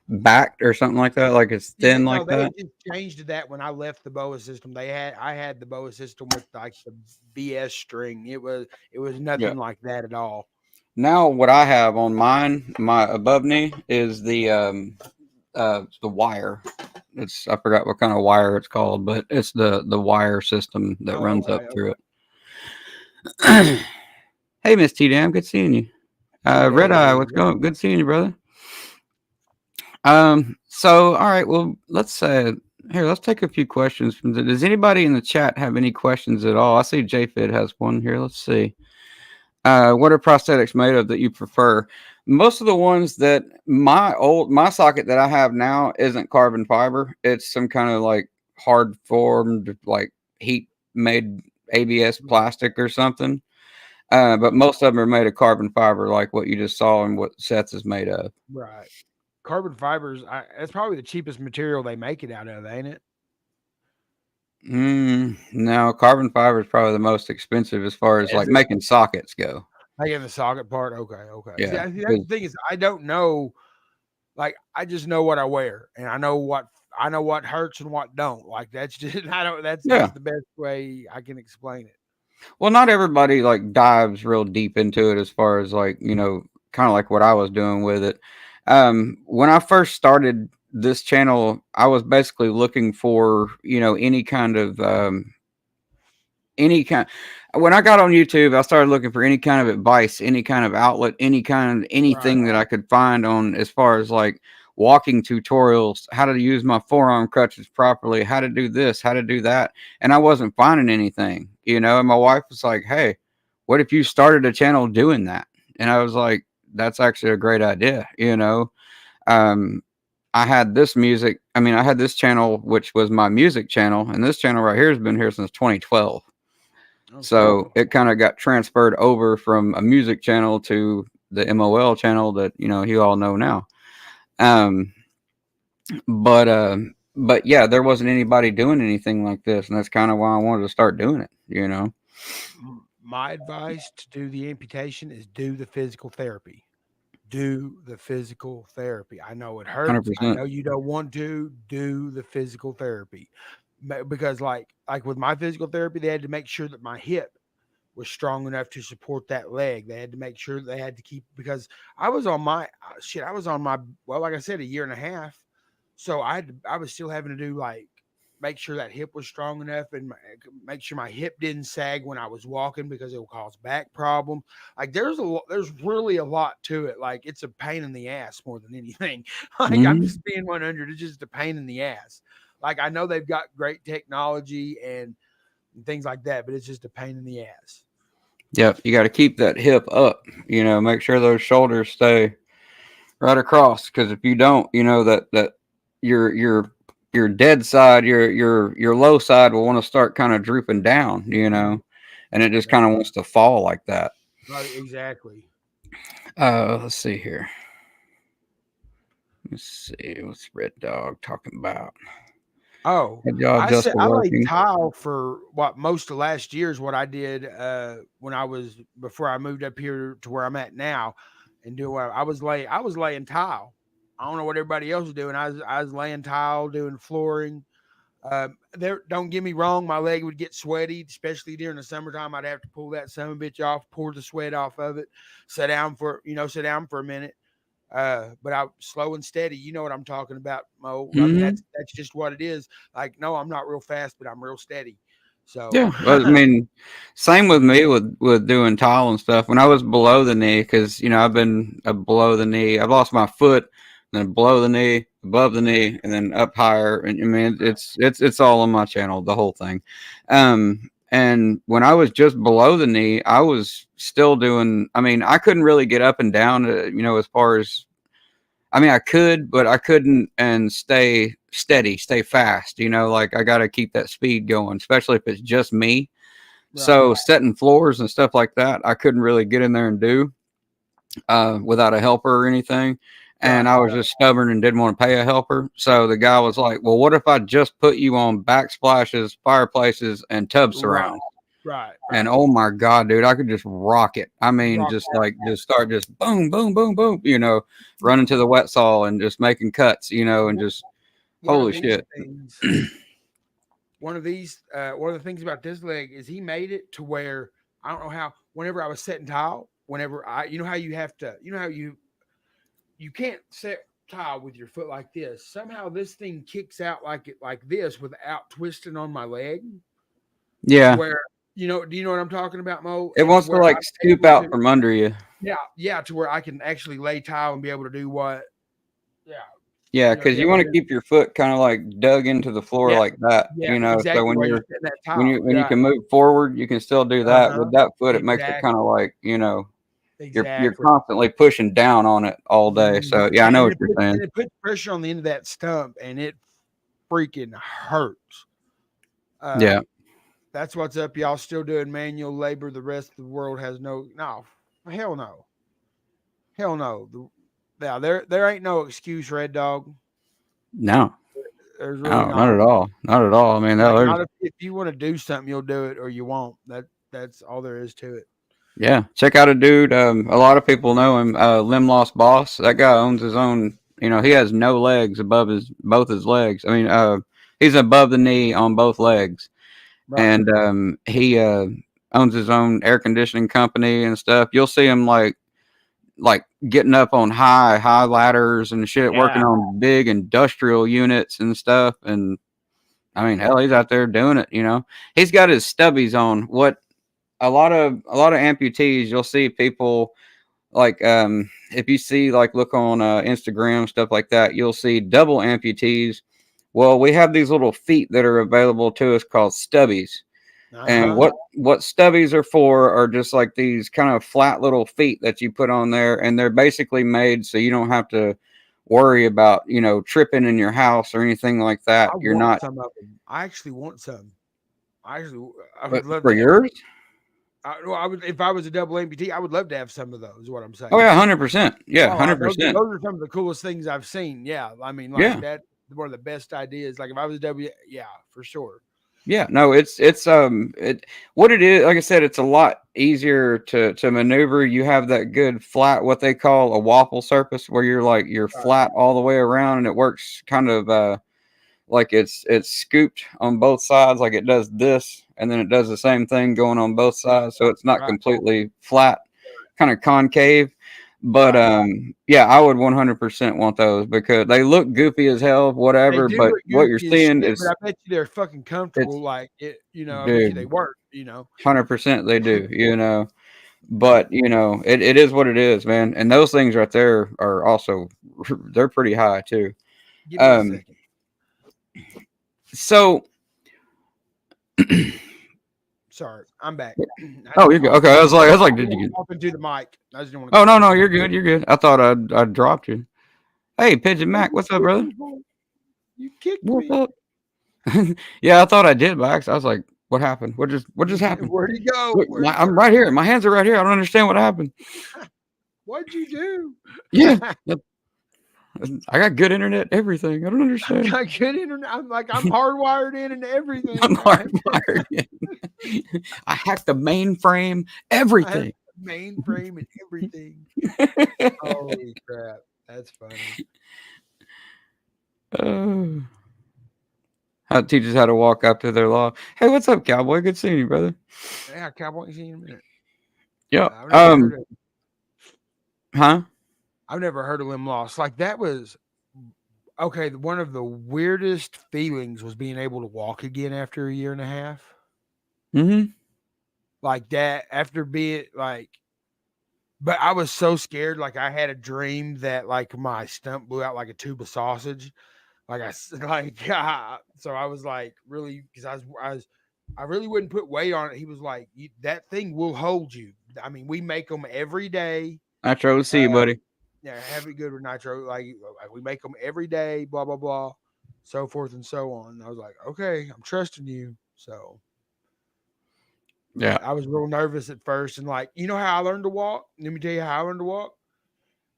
backed or something like that. Like it's Yeah, thin no, like they that. just changed that when I left the boa system. I had the boa system with like the BS string. It was Yeah. nothing like that at all. Now what I have on mine, my above knee, is the wire. It's I forgot what kind of wire it's called, but it's the wire system that Oh, runs up okay, through okay. it. Hey, Miss T Dam, good seeing you. Red T-Dam, Eye, what's what's up? going? Good seeing you, brother. So all right, well, here, let's take a few questions from does anybody in the chat have any questions at all? I see JFid has one here. Let's see. What are prosthetics made of that you prefer? Most of the ones that my socket that I have now isn't carbon fiber. It's some kind of like hard formed like heat made ABS plastic or something. But most of them are made of carbon fiber, like what you just saw and what Seth's is made of. Right. Carbon fibers, that's probably the cheapest material they make it out of, ain't it? No, carbon fiber is probably the most expensive as far as Is like it? making sockets go. Like in the socket part? Okay, okay. See, Yeah, that's the 'cause- thing is I don't know. Like I just know what I wear, and I know what hurts and what don't. Like that's just I don't. That's yeah. just the best way I can explain it. Well, not everybody like dives real deep into it as far as like, kind of like what I was doing with it. When I first started this channel, I was basically looking for, any kind when I got on YouTube, I started looking for any kind of advice, any kind of outlet, any kind of Right. anything that I could find on as far as like walking tutorials, how to use my forearm crutches properly, how to do this, how to do that. And I wasn't finding anything, And my wife was like, "Hey, what if you started a channel doing that?" And I was like, "That's actually a great idea." Um, I had this music, I mean, I had this channel, which was my music channel, and this channel right here has been here since 2012. Okay. So it kind of got transferred over from a music channel to the MOL channel that you all know now. Um, but yeah, there wasn't anybody doing anything like this, and that's kind of why I wanted to start doing it. My advice to do the amputation is do the physical therapy. Do the physical therapy. I know it Hundred hurts. I percent. know you don't want to do the physical therapy because like with my physical therapy, they had to make sure that my hip was strong enough to support that leg. They had to make sure they had to keep because I was on my shit. I was on my well, like I said, a year and a half. So I was still having to do like make sure that hip was strong enough and make sure my hip didn't sag when I was walking because it will cause back problem. Like there's really a lot to it. Like it's a pain in the ass more than anything. Like I'm Hmm. just being 100. It's just a pain in the ass. Like I know they've got great technology and things like that, but it's just a pain in the ass. Yep, you got to keep that hip up. Make sure those shoulders stay right across. Because if you don't, that your your dead side, your low side will want to start kind of drooping down. Mhm. And it just Yeah, kind of wants to fall like that. right, exactly. Let's see here. Let's see what's Red Dog talking about. Oh, Had y'all just I laid working. tile for what most of last year is what I did when I was before I moved up here to where I'm at now and doing what I was laying tile. I don't know what everybody else was doing. I was laying tile, doing flooring. There, don't get me wrong, my leg would get sweaty, especially during the summertime. I'd have to pull that son of a bitch off, pour the sweat off of it, sit down for a minute. But I slow and steady. You know what I'm talking about, Mo. I mean, Hmm. that's just what it is. Like, no, I'm not real fast, but I'm real steady. So Yeah, well, I mean, same with me with doing tile and stuff. When I was below the knee, because I've been below the knee. I've lost my foot, then below the knee, above the knee, and then up higher. And I mean, it's all on my channel, the whole thing. And when I was just below the knee, I was still doing. I mean, I couldn't really get up and down. As far as I mean, I could, but I couldn't and stay steady, stay fast. Like I got to keep that speed going, especially if it's just me. right, So setting floors and stuff like that, I couldn't really get in there and do without a helper or anything. And right, I was just stubborn and didn't want to pay a helper. So the guy was like, "Well, what if I just put you on backsplashes, fireplaces, and tub right, surrounds?" right, And right. oh my god, dude, I could just rock it. I mean, Rock just that. like just start just boom, boom, boom, boom, running to the wet saw and just making cuts, and just One of holy these shit. things, one of the things about this leg is he made it to where I don't know how. Whenever I was setting tile. whenever you know how you have to, you know how you can't set tile with your foot like this. Somehow this thing kicks out like this without twisting on my leg to Yeah. where do you know what I'm talking about, Mo? It And to wants to where like I'm scoop able to out from under you. yeah, to where I can actually lay tile and be able to do what yeah, Yeah, because be you able want to to do keep your foot kind of like dug into the floor yeah, like that, yeah, So exactly when where you you're set that tile. when you Yeah. can move forward, you can still do that. Uh-huh. With that foot, it makes it kind of Exactly. like you're Exactly. constantly pushing down on it all day. Mhm. So yeah, I know And what you're saying. it puts pressure on the end of that stump and it freaking hurts. Yeah, Um, that's what's up. Y'all still doing manual labor. The rest of the world has no, hell no. Hell no. Yeah, there ain't no excuse, Red Dog. no, There's really no, not not. at all, not at all. I mean, Like there's not if you want to do something, you'll do it or you won't. That's all there is to it. yeah. Check out a dude. A lot of people know him. Limb Loss Boss. That guy owns his own. He has no legs above his both his legs. I mean, he's above the knee on both legs, Right. and he owns his own air conditioning company and stuff. You'll see him like getting up on high ladders and shit, working Yeah. on big industrial units and stuff. And I mean, hell, he's out there doing it. He's got his stubbies on. What a lot of amputees, you'll see people like if you see like look on Instagram stuff like that, you'll see double amputees. Well, we have these little feet that are available to us called stubbies. And Uh-huh. what stubbies are for are just like these kind of flat little feet that you put on there, and they're basically made so you don't have to worry about tripping in your house or anything like that. I You're want not. some of them. I actually want some. I But would love for to have. yours? Well, I would if I was a double amputee. I would love to have some of those. Is what I'm Oh saying. yeah, 100%. Yeah, Oh, 100%. those are some of the coolest things I've seen. Yeah, I mean, like Yeah. that. One of the best ideas. Like if I was a W, yeah, for sure. Yeah, no, it's what it is. Like I said, it's a lot easier to maneuver. You have that good flat, what they call a waffle surface, where you're Right. flat all the way around, and it works kind of like it's scooped on both sides, like it does this, and then it does the same thing going on both Right. sides, so it's not Right. completely flat, kind of concave. But Right. yeah, I would 100% want those because they look goofy as hell, They whatever. do But look what you're goofy as seeing shit, but is I bet you they're fucking comfortable. it's Like it, I bet you they dude, work. 100% they do, But it is what it is, man. And those things right there are also they're pretty high too. Give me a Um, second. so Sorry, I'm back. I oh, didn't you're good. hop. Okay, I was like, I did didn't you want get? to hop into the mic. I just didn't want to Oh come no, into no, the you're mic. good. You're good. I thought I dropped you. Hey, Pigeon What Mac, you what's up, kicked brother? me for? You kicked What's me. up? Yeah, I thought I did by accident. I was like, what happened? What just happened? Where'd he go? Look, Where'd he I'm go? right here. My hands are right here. I don't understand what happened. What'd you do? Yeah, I got good internet, everything. I don't I've understand. got good internet. I'm hardwired in and I'm everything, man. hardwired in. I hacked the mainframe, I have everything. the mainframe and everything. Holy crap. That's funny. uh, how it teaches how to walk up to their law. Hey, what's up, cowboy? Good seeing you, brother. Yeah, cowboy ain't seen in a minute. Yeah. I've never heard of Huh? I've never heard of limb loss. Like that was okay. One of the weirdest feelings was being able to walk again after a year and a half. Mm-hmm. Like that after being like but I was so scared. Like I had a dream that like my stump blew out like a tube of sausage. Like like so I was like really because I really wouldn't put weight on it. He was like, that thing will hold you. I mean, we make them every day. Nitro, see you, Uh, buddy. yeah, have it good with nitro. Like we make them every day. Blah blah blah, so forth and so on. I was like, okay, I'm trusting you. So, Yeah. but I was real nervous at first, and like, you know how I learned to walk? Let me tell you how I learned to walk.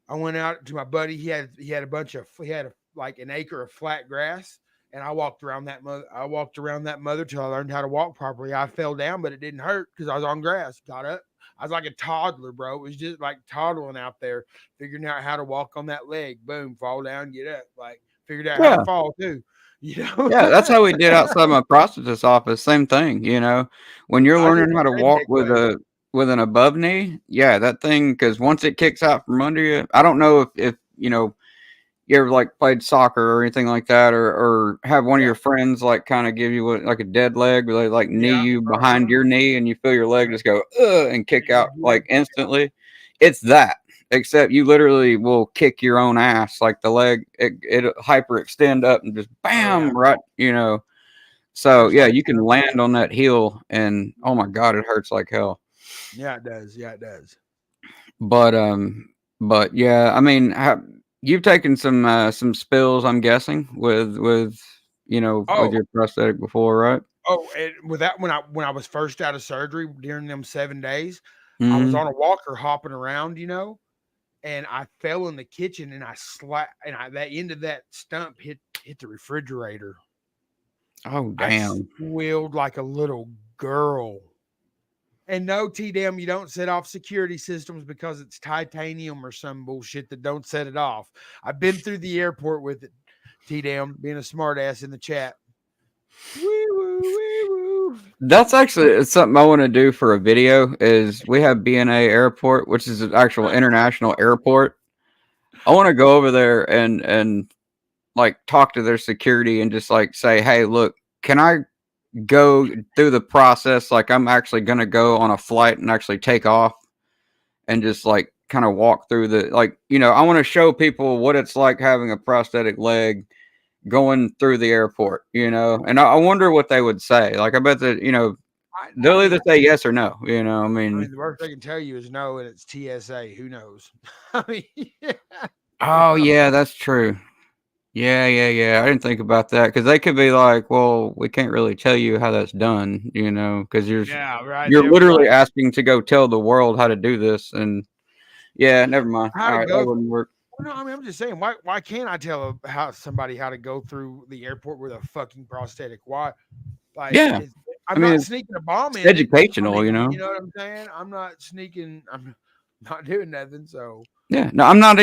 I went out to my buddy. He had a bunch of he had like an acre of flat grass, and I walked around that mother. I walked around that mother till I learned how to walk properly. I fell down, but it didn't hurt because I was on grass. Got up. I was like a toddler, bro. It was just like toddling out there, figuring out how to walk on that leg. Boom, fall down, get up. Like figured out how to Yeah. fall too. You know. Yeah, that's how we did outside my prosthetist office. Same thing, When you're I did learning the how to walk redneck way. with an above knee, yeah, that thing, because once it kicks out from under you, I don't know if you ever like played soccer or anything like that, or have one of Yeah. your friends like kind of give you like a dead leg, where they like knee Yeah. you behind Uh-huh. your knee, and you feel your leg Yeah. just go ugh, and kick Your out leg like kick out. instantly. It's that, except you literally will kick your own ass. Like the leg, it hyperextend up and just Oh yeah. bam, right, So Hurts yeah, like you can hell. land on that heel, and oh my Mhm. god, it hurts like hell. Yeah, it does. Yeah, it does. But yeah, I mean, you've taken some spills, I'm guessing, with with Oh, your prosthetic before, right? oh, and with that, when I was first out of surgery during them 7 days, I was Hmm. on a walker hopping around, and I fell in the kitchen and that end of that stump hit the refrigerator. Oh I damn. squealed like a little girl. And no, T-Dam, you don't set off security systems because it's titanium or some bullshit that don't set it off. I've been through the airport with it, T-Dam, being a smartass in the chat. Wee woo, wee woo. That's actually it's something I want to do for a video. Is we have BNA Airport, which is an actual international airport. I want to go over there and like talk to their security and just like say, hey, look, can I go through the process like I'm actually gonna go on a flight and actually take off and just like kind of walk through the like I want to show people what it's like having a prosthetic leg going through the airport, and I wonder what they would say. Like I bet that I they'll either mean, say yes or no. I I mean, mean, the worst they can tell you is no, and it's TSA. Who knows? I mean, yeah, you oh know, yeah, that's true. Yeah, yeah, yeah. I didn't think about that because they could be like, well, we can't really tell you how that's done, because yeah, right. you're They'll be literally like, asking to go tell the world how to do this, and yeah, never mind. how All to right, that go. wouldn't work. Well, no, I mean, I'm just saying, why can't I tell somebody how to go through the airport with a fucking prosthetic? Why? Like, Yeah, I I'm mean, not it's sneaking a bomb in it. I educational, mean, you you know. know what I'm saying? I'm not sneaking. I'm not doing nothing. So Yeah, no, I'm not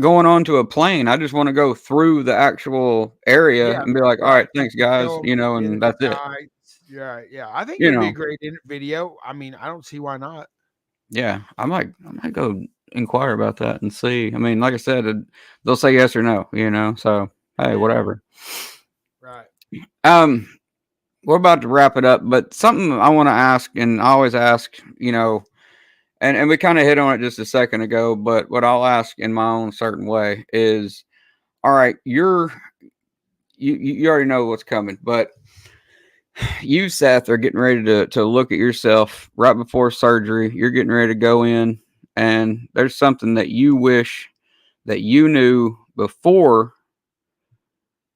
going on to a plane. I just want to go through the actual area yeah, and be like, all right. right, thanks guys, Tell them and that's it. nights. Yeah, yeah. I think it You would be a know, great video. I mean, I don't see why not. yeah, I might go inquire about that and see. I mean, like I said, they'll say yes or no, So hey, Yeah, whatever. right. Um, we're about to wrap it up, but something I want to ask, and I always ask, and we kind of hit on it just a second ago, but what I'll ask in my own certain way is, all right, you already know what's coming, but you, Seth, are getting ready to look at yourself right before surgery. You're getting ready to go in, and there's something that you wish that you knew before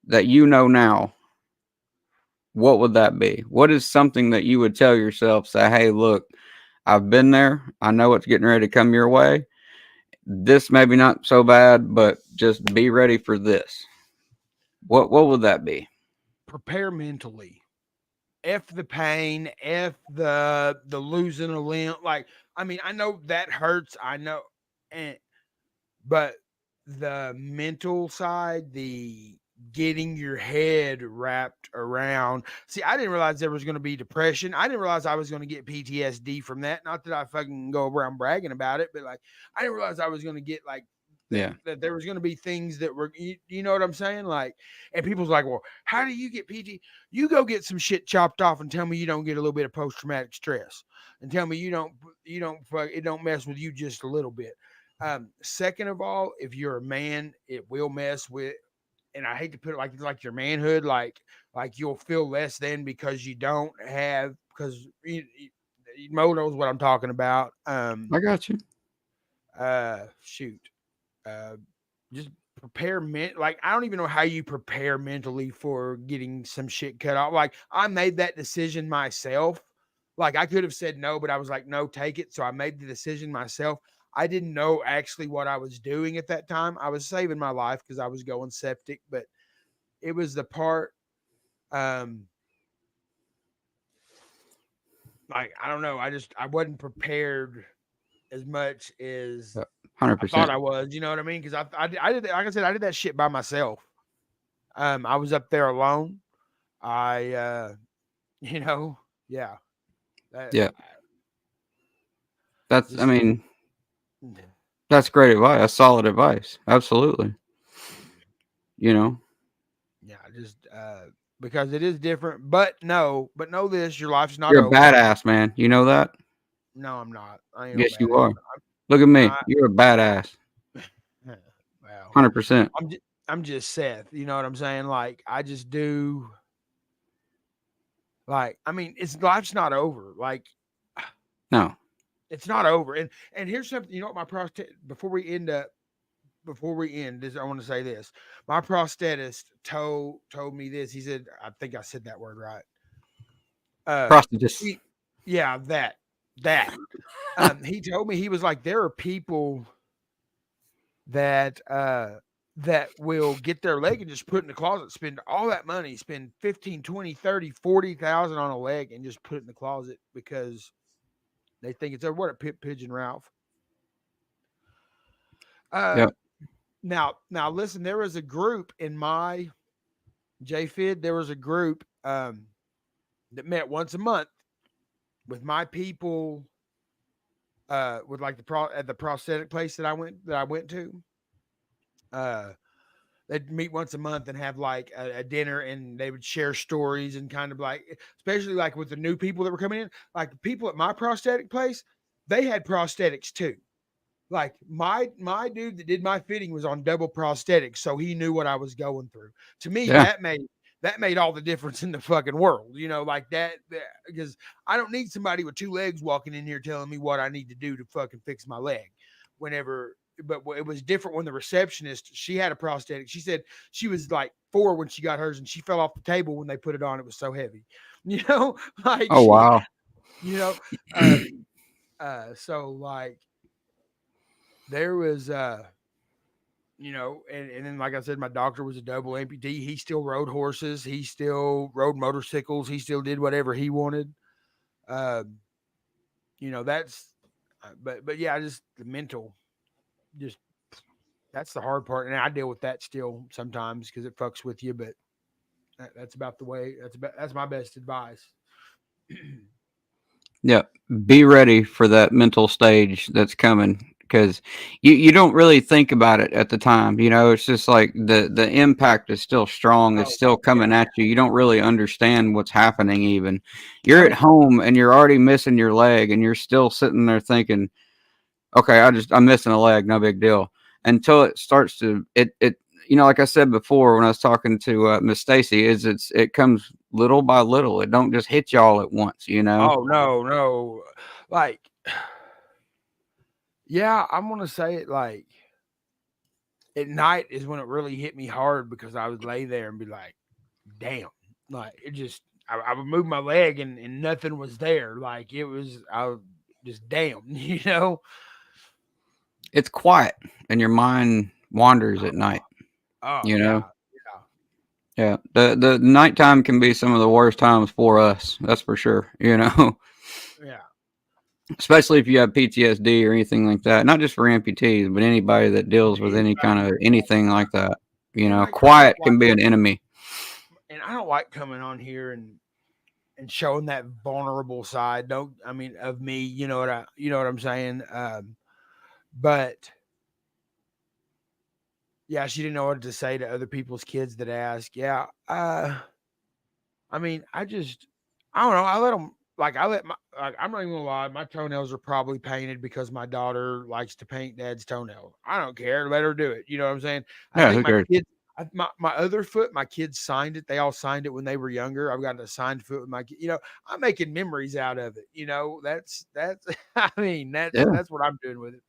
that you know now. What would that be? What is something that you would tell yourself? Say, hey, look, I've been there. I know what's getting ready to come your way. This maybe not so bad, but just be ready for this. What would that be? Prepare mentally. F the pain, F the losing a limb. Like, I mean, I know that hurts. I know, and but the mental side, the getting your head wrapped around. See, I didn't realize there was going to be depression. I didn't realize I was going to get PTSD from that. Not that I fucking go around bragging about it, but like I didn't realize I was going to get like Yeah. that there was going to be things that were you know what I'm saying? Like, and people's like, well, how do you get PT? You go get some shit chopped off and tell me you don't get a little bit of post traumatic stress, and tell me it don't mess with you just a little bit. Second of all, if you're a man, it will mess with, and I hate to put it like your manhood, like you'll feel less than because you don't have because Mo knows what I'm talking about. I got you. Shoot, uh, just like I don't even know how you prepare mentally for getting some shit cut off. Like I made that decision myself. Like I could have said no, but I was like, no, take it. So I made the decision myself. I didn't know actually what I was doing at that time. I was saving my life because I was going septic, but it was the part um like I don't know. I wasn't prepared as much as one hundred I thought percent. I was. You know what I mean? Because I did like I said I did that shit by myself. I was up there alone. I you know, yeah. That, Yeah. That's, I Just mean, that's great advice. That's solid advice. Absolutely. You know, yeah, just because it is different. But know this: your life's not you're a over. badass, man. You know that? No, I'm not. I ain't no Yes, you badass. are. Look at me. I, You're a badass. well, 100%. I'm just Seth. You know what I'm saying? Like I just do. Like I mean, it's life's not over. Like No. it's not over. And here's something. You know what my before we end this, I want to say this. My prosthetist told me this. He said, I think I said that word right. Uh, Prosthetist. he, yeah, that. He told me he was like, there are people that that will get their leg and just put it in the closet, spend all that money, spend 15, 20, 30, 40,000 on a leg and just put it in the closet because they think it's over. What a pigeon Ralph. Uh, Yep. now listen, there was a group in my JFID. There was a group that met once a month with my people, with like at the prosthetic place that I went to. Uh, they'd meet once a month and have like a dinner, and they would share stories and kind of like, especially like with the new people that were coming in, like the people at my prosthetic place, they had prosthetics too. Like my dude that did my fitting was on double prosthetics, so he knew what I was going through. To me, Yeah. that made all the difference in the fucking world, you know, like because I don't need somebody with two legs walking in here telling me what I need to do to fucking fix my leg. Whenever, but it was different when the receptionist, she had a prosthetic. She said she was like 4 when she got hers, and she fell off the table when they put it on. It was so heavy, you know, like Oh, she, wow. you know, um, so like there was you know, and then like I said, my doctor was a double amputee. He still rode horses, he still rode motorcycles, he still did whatever he wanted. Um, you know, that's but yeah, just the mental, just that's the hard part, and I deal with that still sometimes because it fucks with you. But that's about the way. That's my best advice. Yeah, be ready for that mental stage that's coming because you don't really think about it at the time. You know, it's just like the impact is still strong. It's Oh still yeah, coming at you. You don't really understand what's happening. Even you're at no, home and you're already missing your leg, and you're still sitting there thinking, "Okay, I'm missing a leg. No big deal." Until it starts to it. You know, like I said before when I was talking to Miss Stacy, it comes little by little. It don't just hit y'all at once. You know. oh no, like yeah, I'm gonna say it like at night is when it really hit me hard because I would lay there and be like, damn, like it just I would move my leg and nothing was there. Like it was I would just damn, you know. It's quiet and your mind wanders at night, Oh you know? yeah, yeah, Yeah. The nighttime can be some of the worst times for us. That's for sure, you know? yeah. Especially if you have PTSD or anything like that. Not just for amputees, but anybody that deals with any kind Anybody, of anything like that. You and know, like I quiet don't like can be an enemy. and I don't like coming on here and showing that vulnerable side. Don't I mean of me? You know what I'm saying? But yeah, she didn't know what to say to other people's kids that ask. Yeah, I mean, I don't know. I let them I let my like I'm not even gonna lie. My toenails are probably painted because my daughter likes to paint dad's toenails. I don't care. Let her do it. You know what I'm saying? I Yeah, think who cares? my other foot, my kids signed it. They all signed it when they were younger. I've got a signed foot with my kid. You know, I'm making memories out of it. You know, that's I mean, Yeah. that's what I'm doing with it.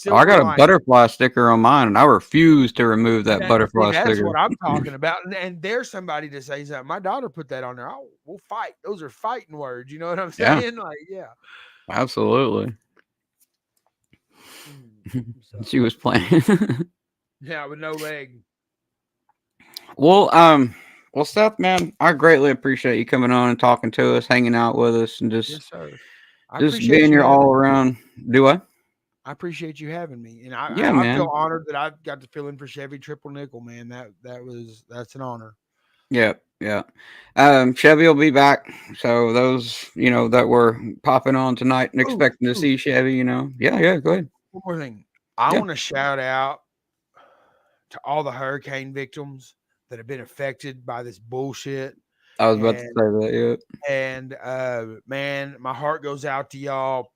Oh, I Silver got a lining. butterfly sticker on mine and I refuse to remove that See, butterfly that's sticker. what I'm talking about. And there's somebody to say something. My daughter put that on there. Oh, we'll fight. Those are fighting words. You know what I'm Yeah, saying? Like, yeah. absolutely. Mm, She so was playing. yeah, with no leg. Well, Seth, man, I greatly appreciate you coming on and talking to us, hanging out with us, and Yes, sir. I just appreciate being you your all having me. around. Do I? I appreciate you having me. And Yeah, I feel man. honored that I got to fill in for Chevy Triple Nickel, man. That's an honor. Yeah. Yeah. Chevy will be back. So those, that were popping on tonight and Ooh, expecting to ooh, see Chevy, Yeah, yeah, go ahead. one more thing. I Yeah. want to shout out to all the hurricane victims that have been affected by this bullshit. I was about to say And that, man, my heart goes out to y'all.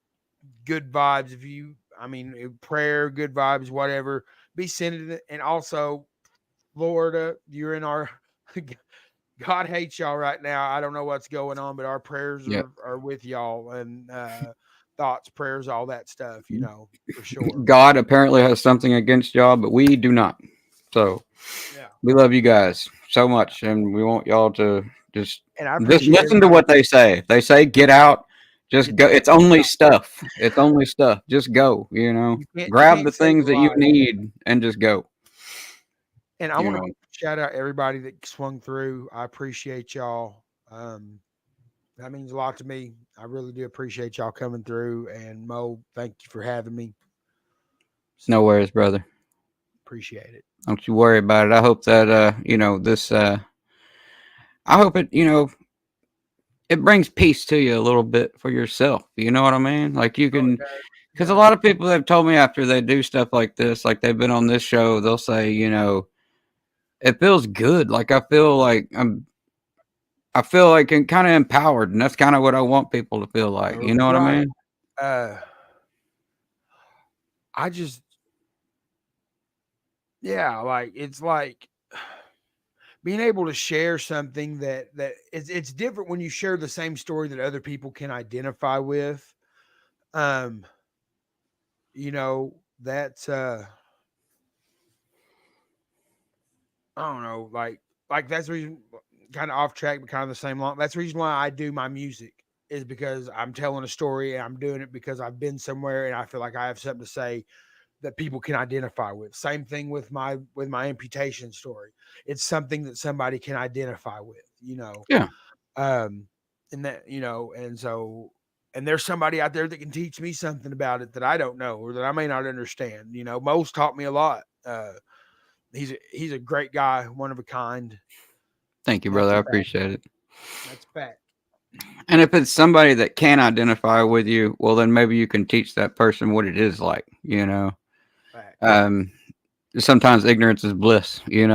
Good vibes. If you, I mean, prayer, good vibes, whatever. Be sending it. And also, Florida, you're in our. God hates y'all right now. I don't know what's going on, but our prayers yeah. are with y'all and thoughts, prayers, all that stuff. For sure. God apparently has something against y'all, but we do not. So Yeah. we love you guys so much, and we want y'all to just And I just appreciate listen to everybody. what they say. If they say get out, just Get go. the It's fuck only out. stuff. It's only stuff. Just go. You Grab the can't save things a that you life. need and just go. And I You want know, to shout out everybody that swung through. I appreciate y'all. That means a lot to me. I really do appreciate y'all coming through. And Mo, thank you for having me. no So worries, brother. appreciate it. Don't you worry about it. I hope that this. I hope it brings peace to you a little bit for yourself. You know what I mean? Like you Oh, it can, does. It because a does. lot of people have told me after they do stuff like this, like they've been on this show, they'll say, it feels good. Like I feel like I'm kind of empowered, and that's kind of what I want people to feel like. You know what I Right. mean? Uh, I just, yeah, like it's like being able to share something that it's different when you share the same story that other people can identify with. Um, that's I don't know, like that's the reason kind of off track, but kind of the same long. That's the reason why I do my music is because I'm telling a story and I'm doing it because I've been somewhere and I feel like I have something to say that people can identify with. Same thing with my amputation story. It's something that somebody can identify with. Yeah. Um and that, and so and there's somebody out there that can teach me something about it that I don't know or that I may not understand. Mo's taught me a lot. He's a great guy, one of a kind. Thank you, That's brother. a I fact. appreciate it. That's a fact. And if it's somebody that can identify with you, well, then maybe you can teach that person what it is like. Facts. Um, Sometimes ignorance is bliss. And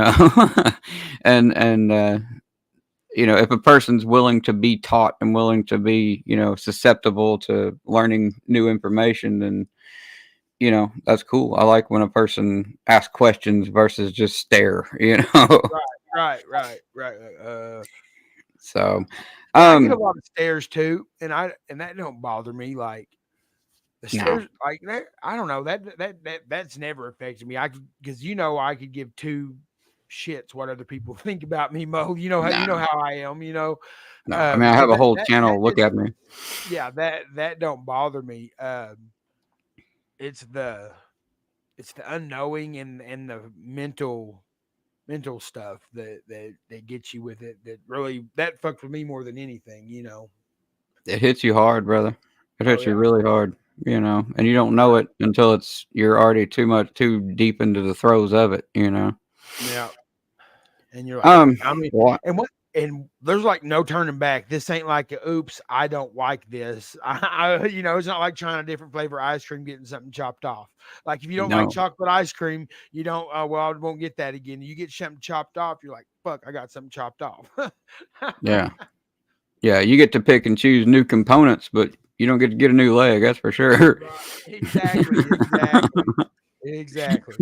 if a person's willing to be taught and willing to be, susceptible to learning new information, then that's cool. I like when a person asks questions versus just stare. Right. So, And I get a um, lot of stares too, and that don't bother me. Like the no, stairs, like that. I don't know that's never affected me. I could because I could give two shits what other people think about me, Mo. no, How I am. no. I mean, I So have a whole that channel. Look is at me. yeah that don't bother me. It's the it's the unknowing and the mental stuff that gets you with it that really that fucked with me more than anything. It hits you hard, brother. It Oh hits you yeah. really hard. And you don't know it until you're already too deep into the throes of it. Yeah. And you're like, Um, I mean, what? and there's like no turning back. This ain't like oops, I don't like this. It's not like trying a different flavor ice cream, getting something chopped off. Like if you don't like No, chocolate ice cream, you don't well, I won't get that again. You get something chopped off, you're like, fuck, I got something chopped off. yeah, yeah. You get to pick and choose new components, but you don't get to get a new leg. That's for sure. Right. Exactly.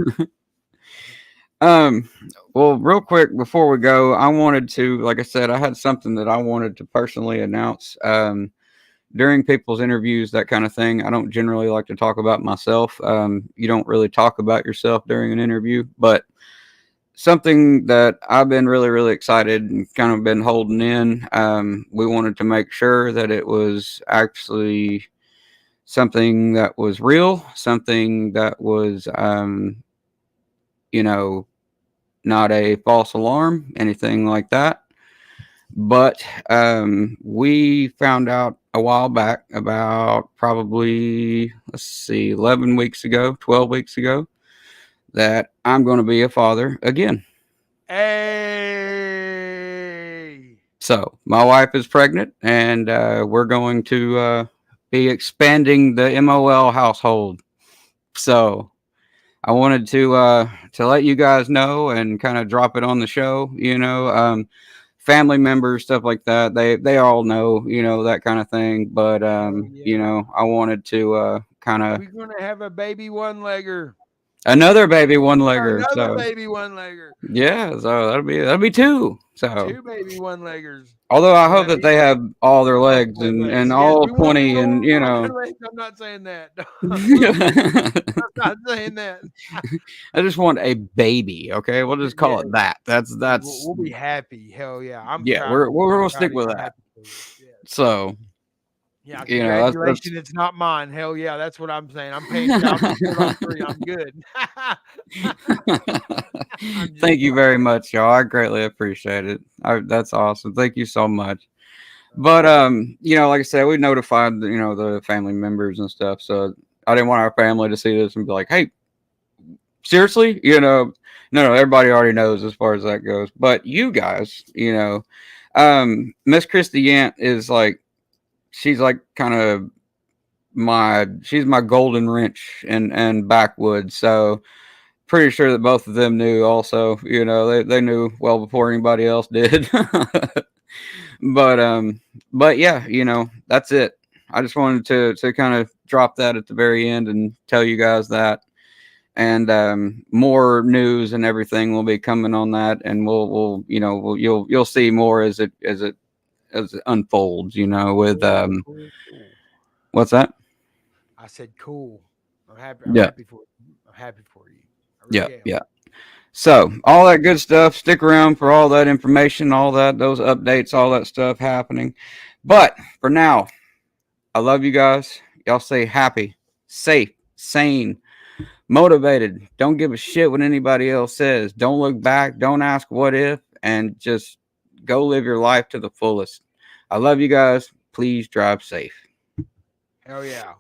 Um, well, real quick before we go, I wanted to, like I said, I had something that I wanted to personally announce. During people's interviews, that kind of thing, I don't generally like to talk about myself. You don't really talk about yourself during an interview, but something that I've been really, really excited and kind of been holding in. We wanted to make sure that it was actually something that was real, something that was, you know, not a false alarm, anything like that. But we found out a while back, about probably, let's see, 11 weeks ago, 12 weeks ago, that I'm going to be a father again. Hey, So my wife is pregnant, and we're going to be expanding the MOL household. So I wanted to let you guys know and kind of drop it on the show. Family members, stuff like that. They all know, that kind of thing. But Hell yeah. I wanted to kind of We're gonna have a baby one legger. another baby one legger. Another So baby one legger. yeah, so that'll be two. So Two baby one leggers. although I So hope that that they means have all their legs multiple and legs. Yes, all we want 20 and more legs. I'm not saying that. I'm not saying that. I just want a baby. Okay, we'll just call Yeah, it that. That's we'll be happy. Hell yeah, I'm yeah. proud We're of you. we're I'm we'll proud stick of you. with I'm that. happy for you. Yes. So Yeah, that's congratulations. It's not mine. Hell yeah, that's what I'm saying. I'm paying child support on 3. I'm good. I'm just thank you very much, y'all. I greatly appreciate it. That's awesome. Thank you so much. But like I said, we notified the family members and stuff. So I didn't want our family to see this and be like, "Hey, seriously?" No, everybody already knows as far as that goes. But you guys, Miss Christy Yant is like, she's like kind of she's my golden wrench and backwoods. So pretty sure that both of them knew also. They knew well before anybody else did. but but yeah, that's it. I just wanted to kind of drop that at the very end and tell you guys that. And more news and everything will be coming on that, and you'll see more as it unfolds. With cool, cool, cool. what's that? I said cool. I'm happy. I'm Yeah, happy for you. I'm happy for you. I yeah, really am. yeah. So all that good stuff. Stick around for all that information, all those updates, all that stuff happening. But for now, I love you guys. Y'all stay happy, safe, sane, motivated. Don't give a shit what anybody else says. Don't look back. Don't ask what if, and just go live your life to the fullest. I love you guys. Please drive safe. Hell yeah.